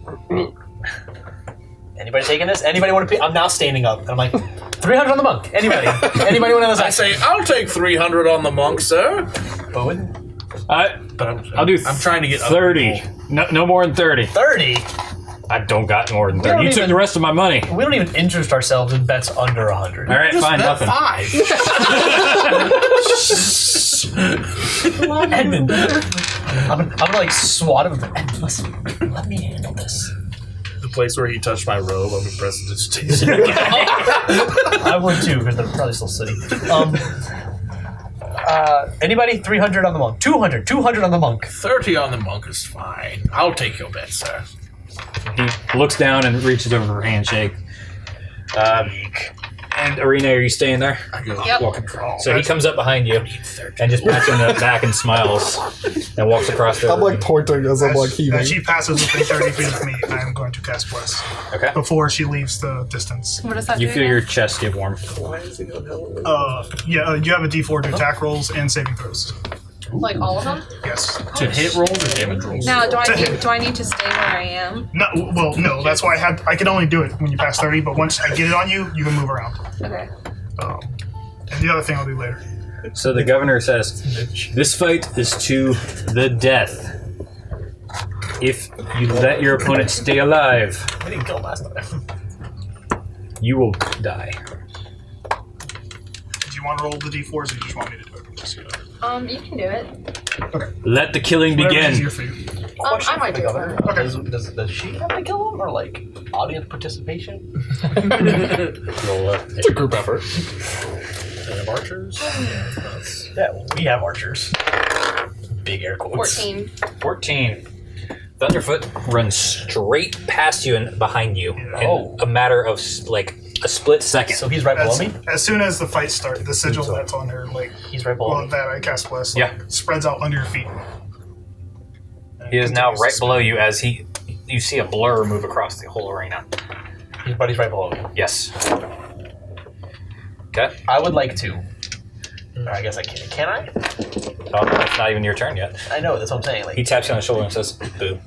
Anybody taking this? Anybody want to pay? I'm now standing up. And I'm like, 300 on the monk. Anybody? Anybody want to I say, I'll take 300 on the monk, sir. Bowen? But I'll do I'm trying to get 30. No more than 30. 30? I don't got more than We don't 30. You took even- the rest of my money. We don't even interest ourselves in bets under 100. All right, Just fine, bet nothing. 5. Edmund. I'm gonna like swat him. Edmund, listen, let me handle this. The place where he touched my robe, I'm prestidigitation. I would too, because they're probably still sitting. Anybody? 300 on the monk. 200 on the monk. 30 on the monk is fine. I'll take your bet, sir. He looks down and reaches over for a handshake. And Arine, are you staying there? I go, Yep. walking crawl. So he comes up behind you and just pats you on the back and smiles and walks across the I'm like pointing as I'm like heaving. As she passes within 30 feet of me, I am going to cast Bless Okay. before she leaves the distance. What does that You do? feel your chest get warm. Why is he on hell? You have a D4 to attack rolls and saving throws. Like all of them? Yes. To hit rolls or damage rolls? Now, do I need to stay where I am? No. That's why I can only do it when you pass 30. But once I get it on you, you can move around. Okay. And the other thing I'll do later. So the governor says, "This fight is to the death. If you let your opponent stay alive, We didn't kill him last time. you will die." Do you want to roll the D4s or you just want me to do it? Just, You can do it. Let the killing whatever begin. easier for you. I might do it. Okay. Does she have to kill him, or like audience participation? Roll up. It's a group effort. They have archers? Yeah, we have archers. Big air quotes. 14. 14. Thunderfoot runs straight past you and behind you in a matter of like a split second. So he's right below me? As soon as the fight starts, the sigil that's on her, like, He's right below me. that I cast Bless, Yeah. spreads out under your feet. He is now right below you as you see a blur move across the whole arena. His buddy's right below me. Yes. Okay. I would like to. I guess I can. Can I? Oh, it's not even your turn yet. I know, that's what I'm saying. Like, He taps you on the shoulder and says, "Boo."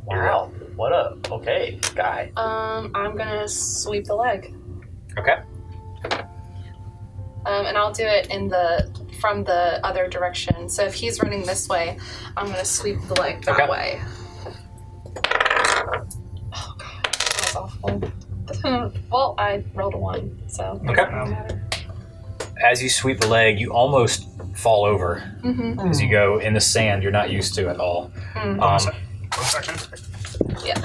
wow. What a guy. I'm gonna sweep the leg. Okay. And I'll do it from the other direction. So if he's running this way, I'm gonna sweep the leg that way. Oh god, that was awful. Well, I rolled a 1, so it Okay. doesn't matter. As you sweep the leg, you almost fall over Mm-hmm. as you go in the sand you're not used to at all. Bonus action. Yeah.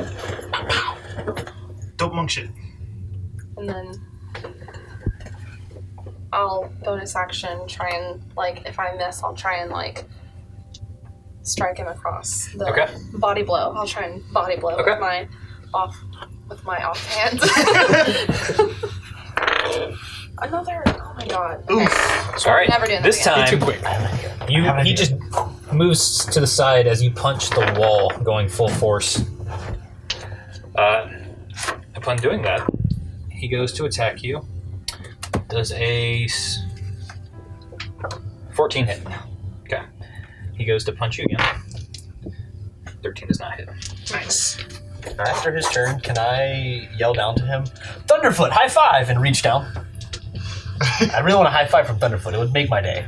Dope monk shit. And then I'll bonus action try and, like, if I miss, I'll try and, like, strike him across the body blow. I'll try and body blow with my offhand. Another. Oh my god. Okay. All right. Never doing that This again. time, he just moves to the side as you punch the wall, going full force. Upon doing that, he goes to attack you. Does a 14 hit? Okay. He goes to punch you again. 13 does not hit. Nice. After his turn, can I yell down to him, Thunderfoot, high five, and reach down? I really want a high five from Thunderfoot. It would make my day.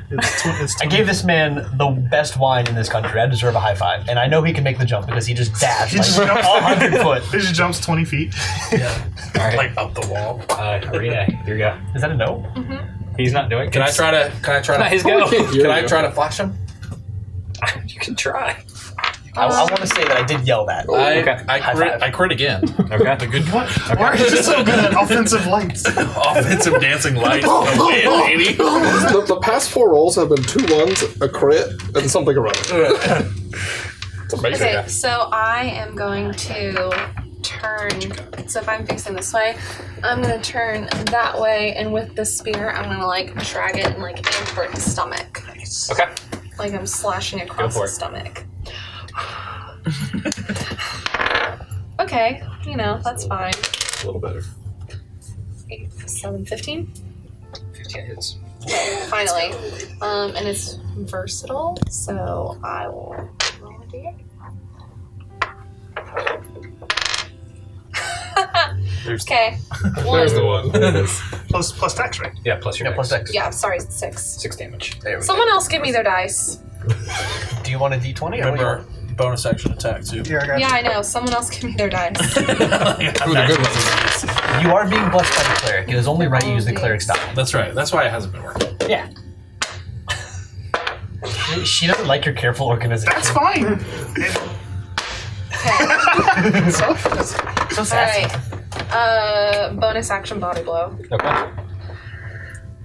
I gave this man the best wine in this country. I deserve a high five. And I know he can make the jump because he just dashed He just like jumps 100 foot. He just jumps 20 feet. All right. Like up the wall. Arine, here you go. Is that a no? He's not doing it. Can I try to His go. Can I try to flash him? You can try. I want to say that I did yell that. I crit again. Okay. The good one. Why are you so good at offensive lights? Offensive dancing lights. No way, baby. The past 4 rolls have been 2 1s, a crit, and something around. It's amazing. Okay, so I am going to turn. So if I'm facing this way, I'm going to turn that way, and with the spear, I'm going to, like, drag it and, like, aim for his stomach. Nice. Okay. Like I'm slashing across for his it. stomach. Okay, that's fine. A little better. 8, 7, 15. 15 hits. Finally. And it's versatile, so I will roll a d8. Okay. There's the one. Plus tax, right? Yeah, plus your Plus X. Yeah, sorry, 6. 6 damage. There we Someone else give me their dice. go. Do you want a D20 or what do you Remember, want? bonus action attack too. Here, I got Yeah, I know. Someone else give me their dice. Ooh, the good ones. You are being blessed by the cleric. It is only right you use the cleric's die. That's right. That's why it hasn't been working. Yeah. She doesn't like your careful organization. That's fine. Okay. so sassy. Alright. Bonus action body blow. Okay.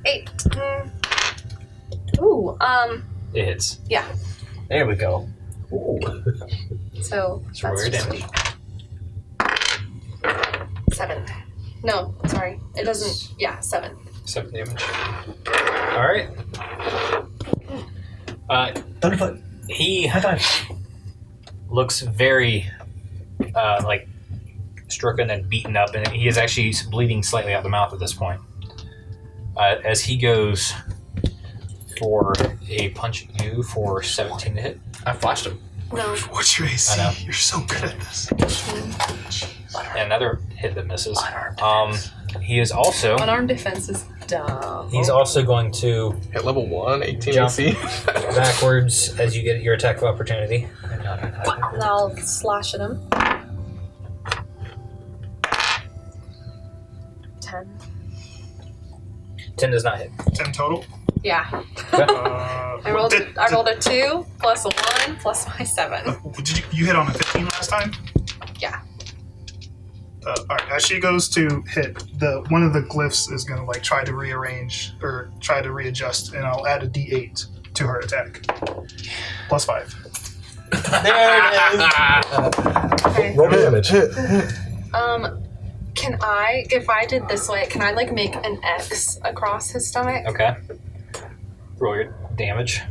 8. Ooh, It hits. yeah. There we go. Ooh. So So roll your damage. 7. No, sorry. It doesn't. Yeah, 7. 7 damage. Alright. Thunderfoot. He High five. looks very like stricken and beaten up, and he is actually bleeding slightly out the mouth at this point. As he goes for a punch at you for 17 to hit. I flashed him. No. What's your AC? I know. You're so good at this. And another hit that misses. He is also Unarmed defense is dumb. he's also going to Hit level 1, 18 Jump. AC. backwards as you get your attack of opportunity. And I'll slash at him. 10. 10 does not hit. 10 total. Yeah. I rolled a 2 plus a 1 plus my 7. Did you hit on a 15 last time? Yeah. All right. As she goes to hit, one of the glyphs is going to like try to rearrange or try to readjust, and I'll add a D8 to her attack. Plus 5. There it is. Okay. Roll damage. Can I, if I did this way, can I like make an X across his stomach? Okay. Roll your damage.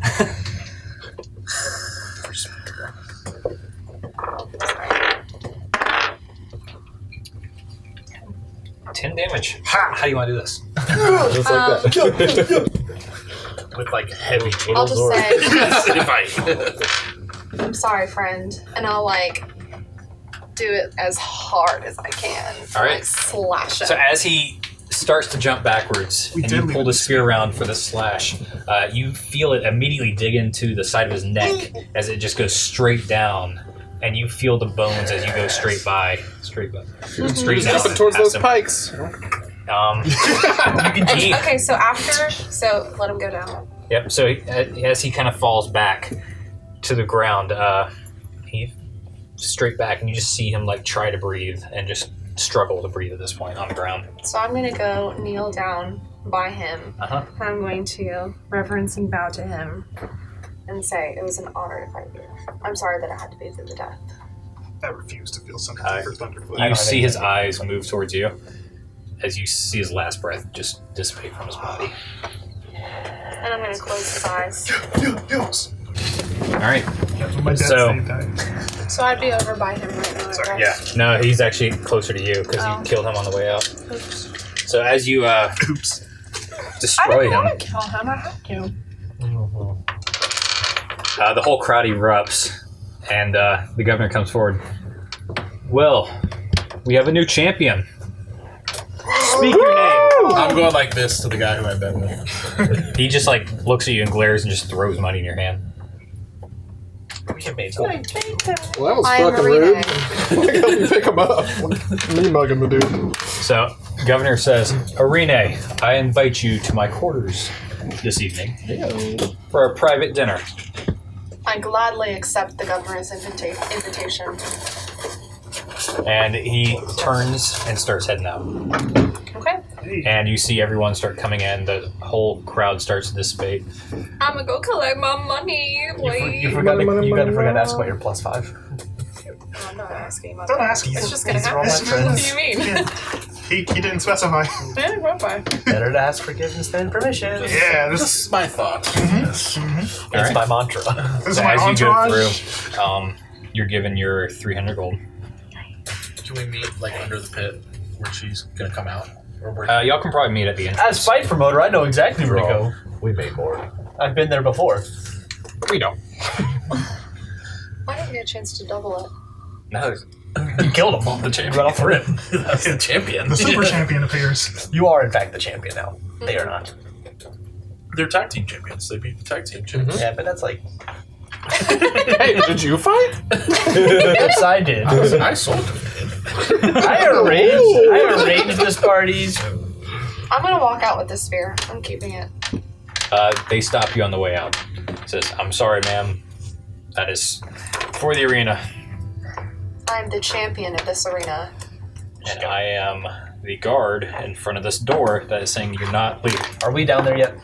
10 damage. How do you want to do this? Just like that. With like heavy I'll just say, if I I'm sorry, friend, and I'll like do it as hard as I can. All right. Like slash it. So as he starts to jump backwards and you pull the spear around for the slash, you feel it immediately dig into the side of his neck as it just goes straight down, and you feel the bones as you go straight down. Jumping towards past those him. pikes. Okay, so let him go down. Yep. So as he kind of falls back to the ground, he straight back, and you just see him like try to breathe and just struggle to breathe at this point on the ground. So I'm gonna go kneel down by him. Uh-huh. And I'm going to reverence and bow to him and say it was an honor to fight you. I'm sorry that I had to be through the death. I refuse to feel sympathy for Thunderfoot. You see his eyes move towards you as you see his last breath just dissipate from his body. And I'm gonna close his eyes. Yes. All right. That's what my dad So- saved time. So I'd be over by him right now. Sorry, I Yeah. guess. No, he's actually closer to you because you killed him on the way out. Oops. So as you Oops. I destroy didn't him, want to kill him. I had to. the whole crowd erupts, and the governor comes forward. Well, we have a new champion. Speak your name. I'm going like this to the guy who I bet with. He just like looks at you and glares and just throws money in your hand. We have made Well, that was I am fucking Arine. rude. Why can't you pick him up? Me mugging the dude. So, governor says, Arine, I invite you to my quarters this evening for a private dinner. I gladly accept the governor's invitation. And he turns and starts heading out. Okay. And you see everyone start coming in. The whole crowd starts to dissipate. I'm gonna go collect my money. You Wait. forgot to Money. ask about your plus 5. I'm not asking about Don't that. ask. It's just gonna These are all happen. my What friends. do you mean? He didn't specify. Yeah, go by. Better to ask forgiveness than permission. Yeah, This is my thought. It's Alright. my mantra. this is So my as you go entourage. through, you're given your 300 gold. Can we meet like under the pit where she's gonna come out? Or where Y'all can probably meet at the entrance. As fight promoter, I know exactly where to go. We made more. I've been there before. We don't. I didn't get a chance to double it. No. You killed him off the champion. Right off the rip. that's the champion. The super champion appears. You are, in fact, the champion now. They are not. They're tag team champions. They beat the tag team champions. Yeah, but that's like... Hey, did you fight? Yes, I did. I sold them. I arranged this parties. I'm gonna walk out with this spear. I'm keeping it. They stop you on the way out. Says, "I'm sorry, ma'am. That is for the arena, I'm the champion of this arena. and I am the guard in front of this door that is saying you're not leaving." Are we down there yet?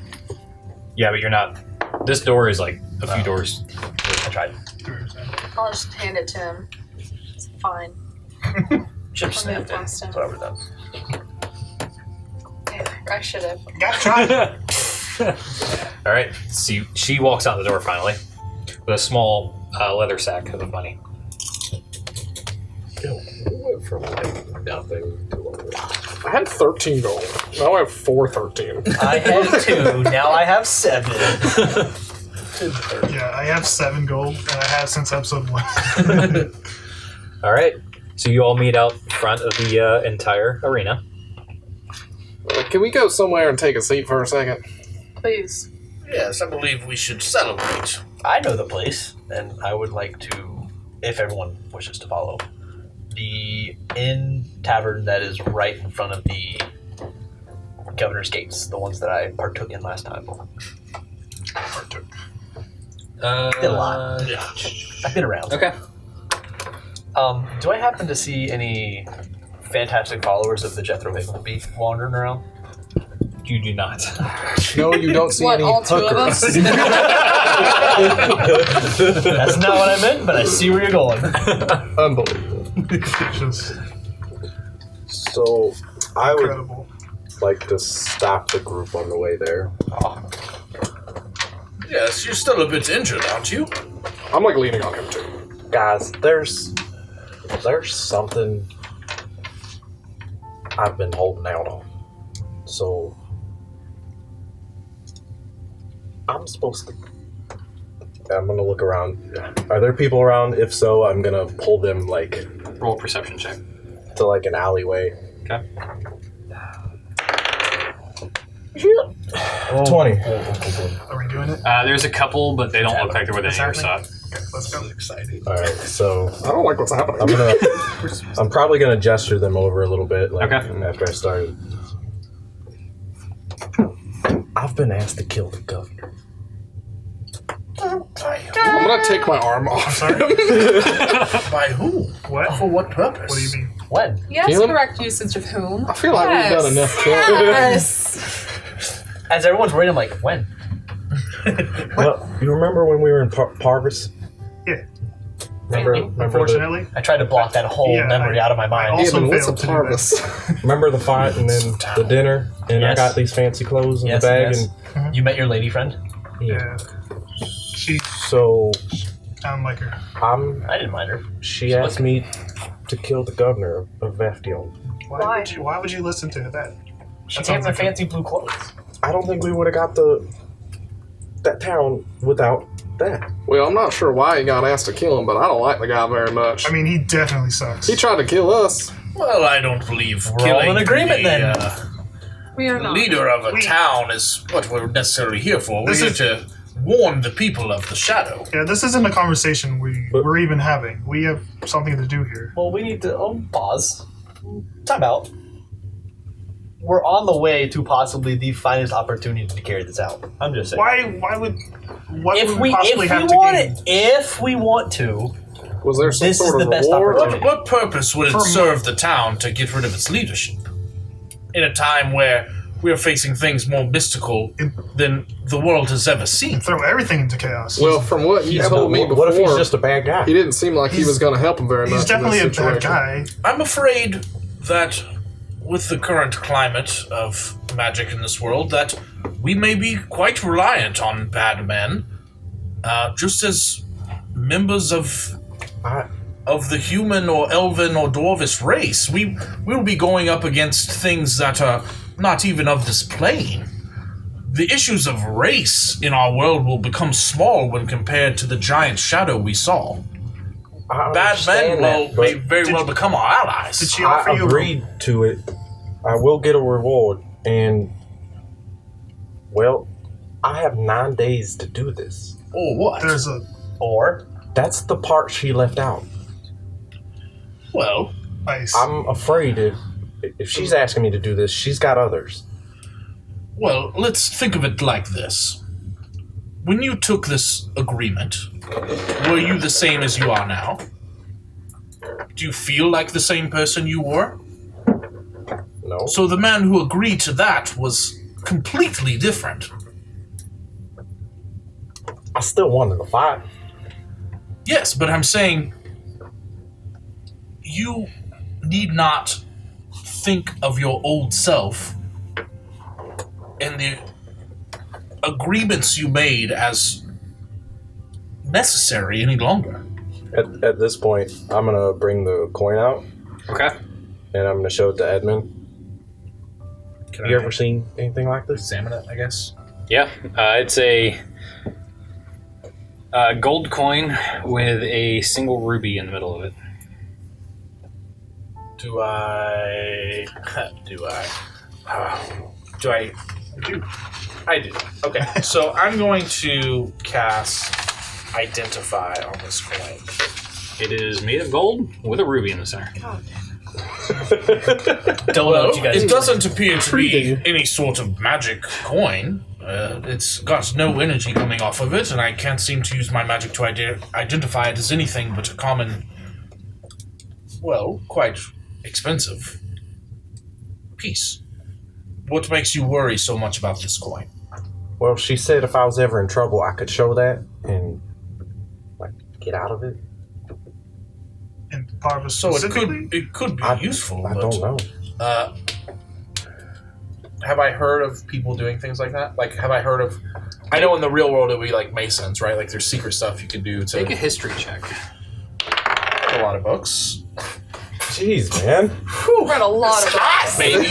Yeah, but you're not. This door is like a few doors. I tried. I'll just hand it to him. It's fine. Should have I'll move snapped it. past him. That's what I would have done. Yeah, I should have. Got tried. All right. So she walks out the door finally with a small leather sack of money. We went from like nothing to I had 13 gold. Now I have 413. I had 2, now I have 7. Yeah, I have 7 gold, and I have since episode 1. All right. So you all meet out front of the entire arena. Can we go somewhere and take a seat for a second? Please. Yes, I believe we should celebrate. I know the place, and I would like to, if everyone wishes to follow, the inn tavern that is right in front of the Governor's Gates, the ones that I partook in last time. Partook. Did a lot. Yeah. I've been around. Okay. Do I happen to see any fantastic followers of the Jethro Higgleby wandering around? You do not. No, you don't see What, any all 2 of hookers. us? That's not what I meant, but I see where you're going. Unbelievable. Just So I would incredible. like to stop the group on the way there. Yes, you're still a bit injured, aren't you? I'm like leaning on him too. Guys, there's something I've been holding out on. So I'm gonna look around. Are there people around? If so, I'm gonna pull them like Roll a perception check. to like an alleyway. Okay. 20. Are we doing it? There's a couple, but they don't look like they're within earshot. Okay, let's go. Exciting. All right, so I don't like what's happening. I'm probably gonna gesture them over a little bit. Like, Okay. after I started. I've been asked to kill the governor. I'm gonna take my arm off. By who? What? For what purpose? What do you mean? When? Yes, Kill him? correct usage of whom? I feel like we've done enough killing. Yes. As everyone's worried, I'm like, when? Well, you remember when we were in Parvis? Yeah. Remember Unfortunately, I tried to block that whole Yeah, memory out of my mind. also Even what's a failed to do Parvis? remember the fight and then the dinner? And Yes. I got these fancy clothes in Yes, the bag. yes. You met your lady friend? yeah. She So sounded like her. I didn't mind her. she asked me to kill the governor of Vaftion. Why? Why would you listen to that? She That came sounds in like fancy blue clothes. I don't think we would have got that town without that. Well, I'm not sure why he got asked to kill him, but I don't like the guy very much. I mean, he definitely sucks. He tried to kill us. Well, I don't believe We're all killing in agreement the, then. We are the not. leader of a We- town is what we're necessarily here for. We're This here is- to warn the people of the shadow. Yeah, this isn't a conversation we're even having. We have something to do here. Well, we need to pause. Time out. We're on the way to possibly the finest opportunity to carry this out. I'm just saying. Why would what If would we possibly have to want gain? it, if we want to, Was there some This sort is of the best reward? opportunity. What purpose would it For serve the town to get rid of its leadership? In a time where we are facing things more mystical than the world has ever seen. Throw everything into chaos. Well, from what you told me before, What if he's just a bad guy? he didn't seem like he was going to help him very much. he's definitely in a this bad situation. guy. I'm afraid that with the current climate of magic in this world, that we may be quite reliant on bad men, just as members of the human or elven or dwarvish race. We will be going up against things that are not even of this plane. The issues of race in our world will become small when compared to the giant shadow we saw. Bad men may very well become our allies. Did she offer I you? agreed to it. I will get a reward, and well, I have 9 days to do this. Or what? There's a or That's the part she left out. Well, ice. I'm afraid if she's asking me to do this, she's got others. Well, let's think of it like this. When you took this agreement, were you the same as you are now? Do you feel like the same person you were? No. So the man who agreed to that was completely different. I still wanted to fight. Yes, but I'm saying you need not think of your old self and the agreements you made as necessary any longer. At this point, I'm going to bring the coin out. Okay. And I'm going to show it to Edmund. Can You I ever seen anything like this? examine it, I guess? Yeah, it's a gold coin with a single ruby in the middle of it. Do I... Do I... I do. Okay, so I'm going to cast Identify on this coin. It is made of gold with a ruby in the center. Don't know what you guys It do. doesn't appear to be any sort of magic coin. It's got no energy coming off of it, and I can't seem to use my magic to identify it as anything but a common, well, quite expensive piece. What makes you worry so much about this coin? Well, she said if I was ever in trouble, I could show that and, like, get out of it. And Parva So it specifically? could be useful. I but, don't know. Have I heard of people doing things like that? Like, have I heard of... I know in the real world it would be like Masons, right? Like, there's secret stuff you can do to... Make a history check. a lot of books. Jeez, man. Read a lot of books. Baby.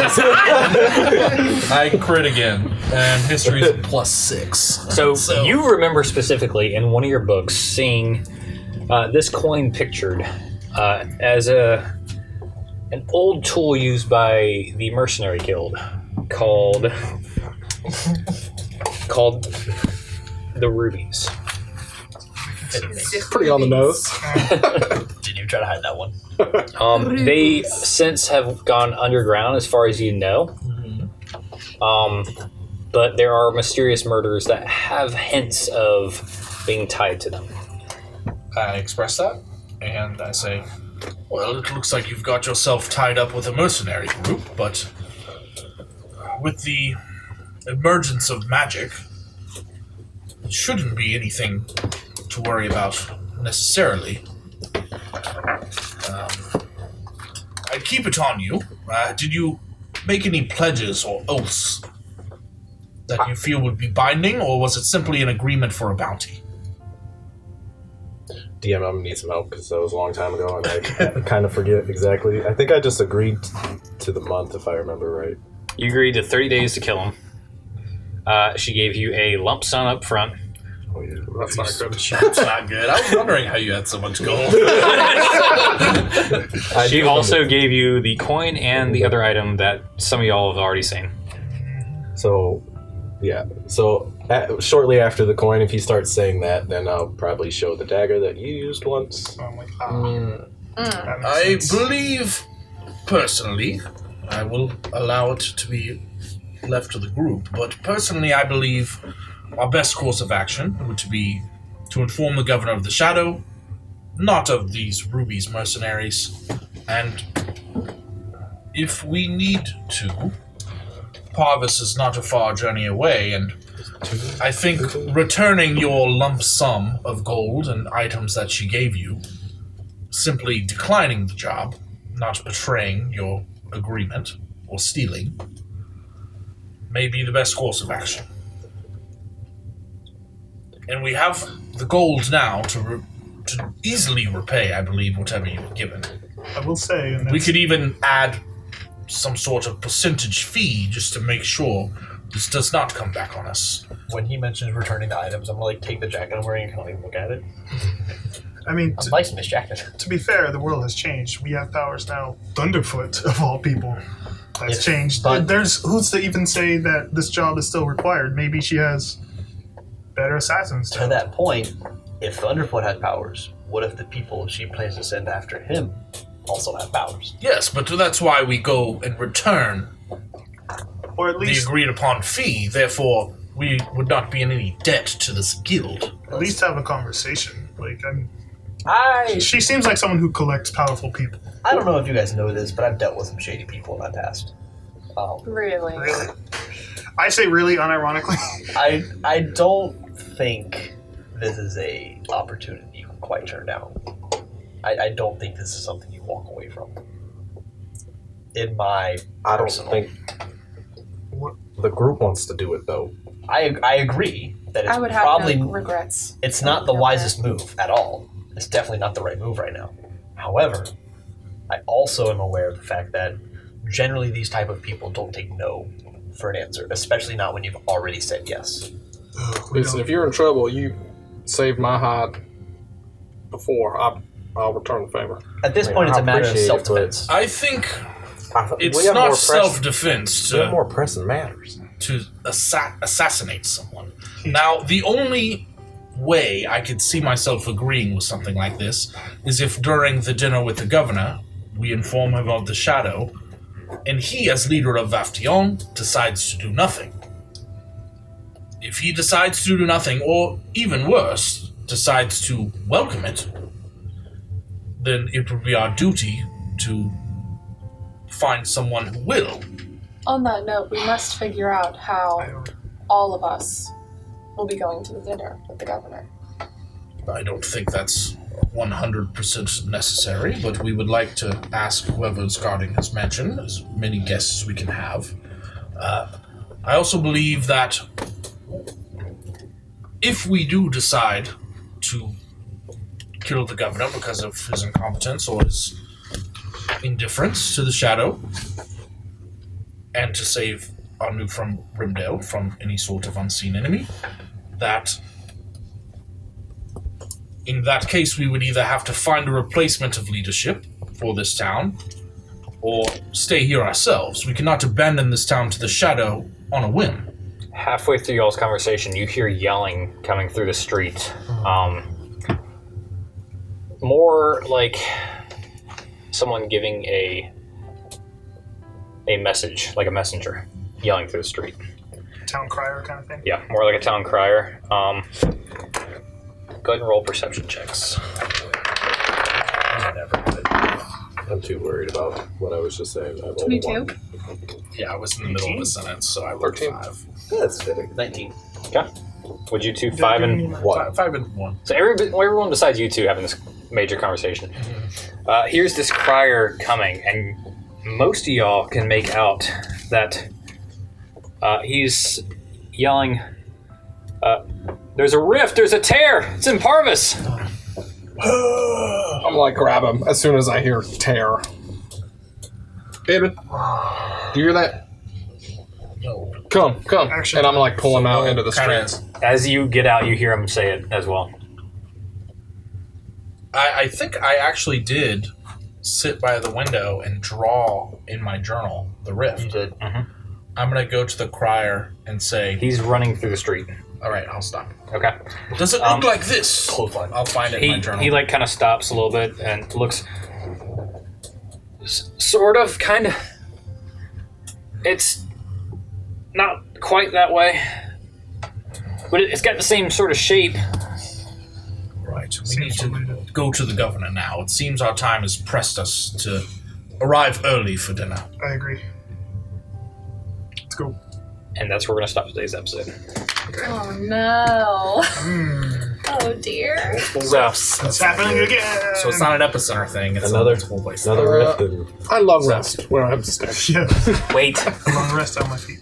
I crit again, and history's a +6. So you remember specifically in one of your books seeing this coin pictured as an old tool used by the mercenary guild called the rubies. Pretty on the nose. Didn't even try to hide that one. They since have gone underground as far as you know. But there are mysterious murders that have hints of being tied to them. I express that, and I say, well, it looks like you've got yourself tied up with a mercenary group, but with the emergence of magic, it shouldn't be anything to worry about necessarily. I'd keep it on you. Did you make any pledges or oaths that you feel would be binding, or was it simply an agreement for a bounty? DM, I'm gonna need some help because that was a long time ago and I kind of forget exactly. I think I just agreed to the month, if I remember right. You agreed to 30 days to kill him. She gave you a lump sum up front. Oh, yeah. That's not good. That's not good. I was wondering how you had so much gold. She also gave you the coin and the other item that some of y'all have already seen. So, yeah. So, shortly after the coin, if he starts saying that, then I'll probably show the dagger that you used once. So I'm like, that makes I sense. believe, personally, I will allow it to be left to the group, but personally I believe our best course of action would be to inform the Governor of the Shadow, not of these Ruby's mercenaries, and if we need to, Parvis is not a far journey away, and I think returning your lump sum of gold and items that she gave you, simply declining the job, not betraying your agreement or stealing, may be the best course of action. And we have the gold now to easily repay, I believe, whatever you were given. I will say, and We that's- could even add some sort of percentage fee just to make sure this does not come back on us. When he mentions returning the items, I'm gonna take the jacket I'm wearing and kind of look at it. I mean, A nice Miss jacket. to be fair, the world has changed. We have powers now. Thunderfoot, of all people, has Yes, changed. but- There's who's to even say that this job is still required? Maybe she has better assassins. To that point, if Thunderfoot had powers, what if the people she plans to send after him also have powers? Yes, but that's why we go and return Or at least the agreed upon fee. Therefore, we would not be in any debt to this guild. at least have a conversation. Like I she seems like someone who collects powerful people. I don't know if you guys know this, but I've dealt with some shady people in my past. Really? Really? I say really unironically. I don't think this is a opportunity you can quite turn down. I don't think this is something you walk away from. In my I don't personal, think the group wants to do it though. I agree that it's I would have probably no regrets. it's not the wisest move at all. It's definitely not the right move right now. However, I also am aware of the fact that generally these type of people don't take no for an answer, especially not when you've already said yes. Listen, if you're in trouble, you saved my hide before. I'll return the favor. At this point, it's a matter of self-defense. I think it's We have not more self-defense We have to more pressing matters. assassinate someone. Now, the only way I could see myself agreeing with something like this is if during the dinner with the governor, we inform him of the shadow, and he, as leader of Vaftion, decides to do nothing. If he decides to do nothing, or even worse, decides to welcome it, then it would be our duty to find someone who will. On that note, we must figure out how all of us will be going to the dinner with the governor. I don't think that's 100% necessary, but we would like to ask whoever's guarding his mansion, as many guests as we can have. I also believe that if we do decide to kill the governor because of his incompetence or his indifference to the shadow, and to save Anu from Remdil from any sort of unseen enemy, that in that case we would either have to find a replacement of leadership for this town or stay here ourselves. We cannot abandon this town to the shadow on a whim. Halfway through y'all's conversation, you hear yelling coming through the street. More like someone giving a message, like a messenger, yelling through the street. Town crier kind of thing. Yeah, more like a town crier. Go ahead and roll perception checks. I'm too worried about what I was just saying. I rolled a 22? one. Yeah, I was in the middle of a sentence, so I rolled 13. 5. That's fitting. 19. Okay. Would you two 5 and... One. 5 and 1. So everyone besides you two having this major conversation. Here's this crier coming, and most of y'all can make out that he's yelling, there's a rift, there's a tear, it's in Parvis. I'm like, grab him as soon as I hear tear. David, do you hear that? No. Come. Action. And I'm like, pull him out into the Kinda- street. As you get out, you hear him say it as well. I think I actually did sit by the window and draw in my journal the rift. You did. Mm-hmm. I'm going to go to the crier and say, He's running through the street. all right, I'll stop. Okay. Does it look like this? Clothesline. I'll find it in my He journal. like kind of stops a little bit and looks sort of, kind of. It's not quite that way, but it's got the same sort of shape. Right, we need to go to the governor now. It seems our time has pressed us to arrive early for dinner. I agree. Let's go. And that's where we're going to stop today's episode. Oh no. Oh dear. So, It's happening again. So it's not an epicenter thing, it's Another- a multiple place. Another rift and I long rest where I'm staying. Yeah. wait. Long rest on my feet.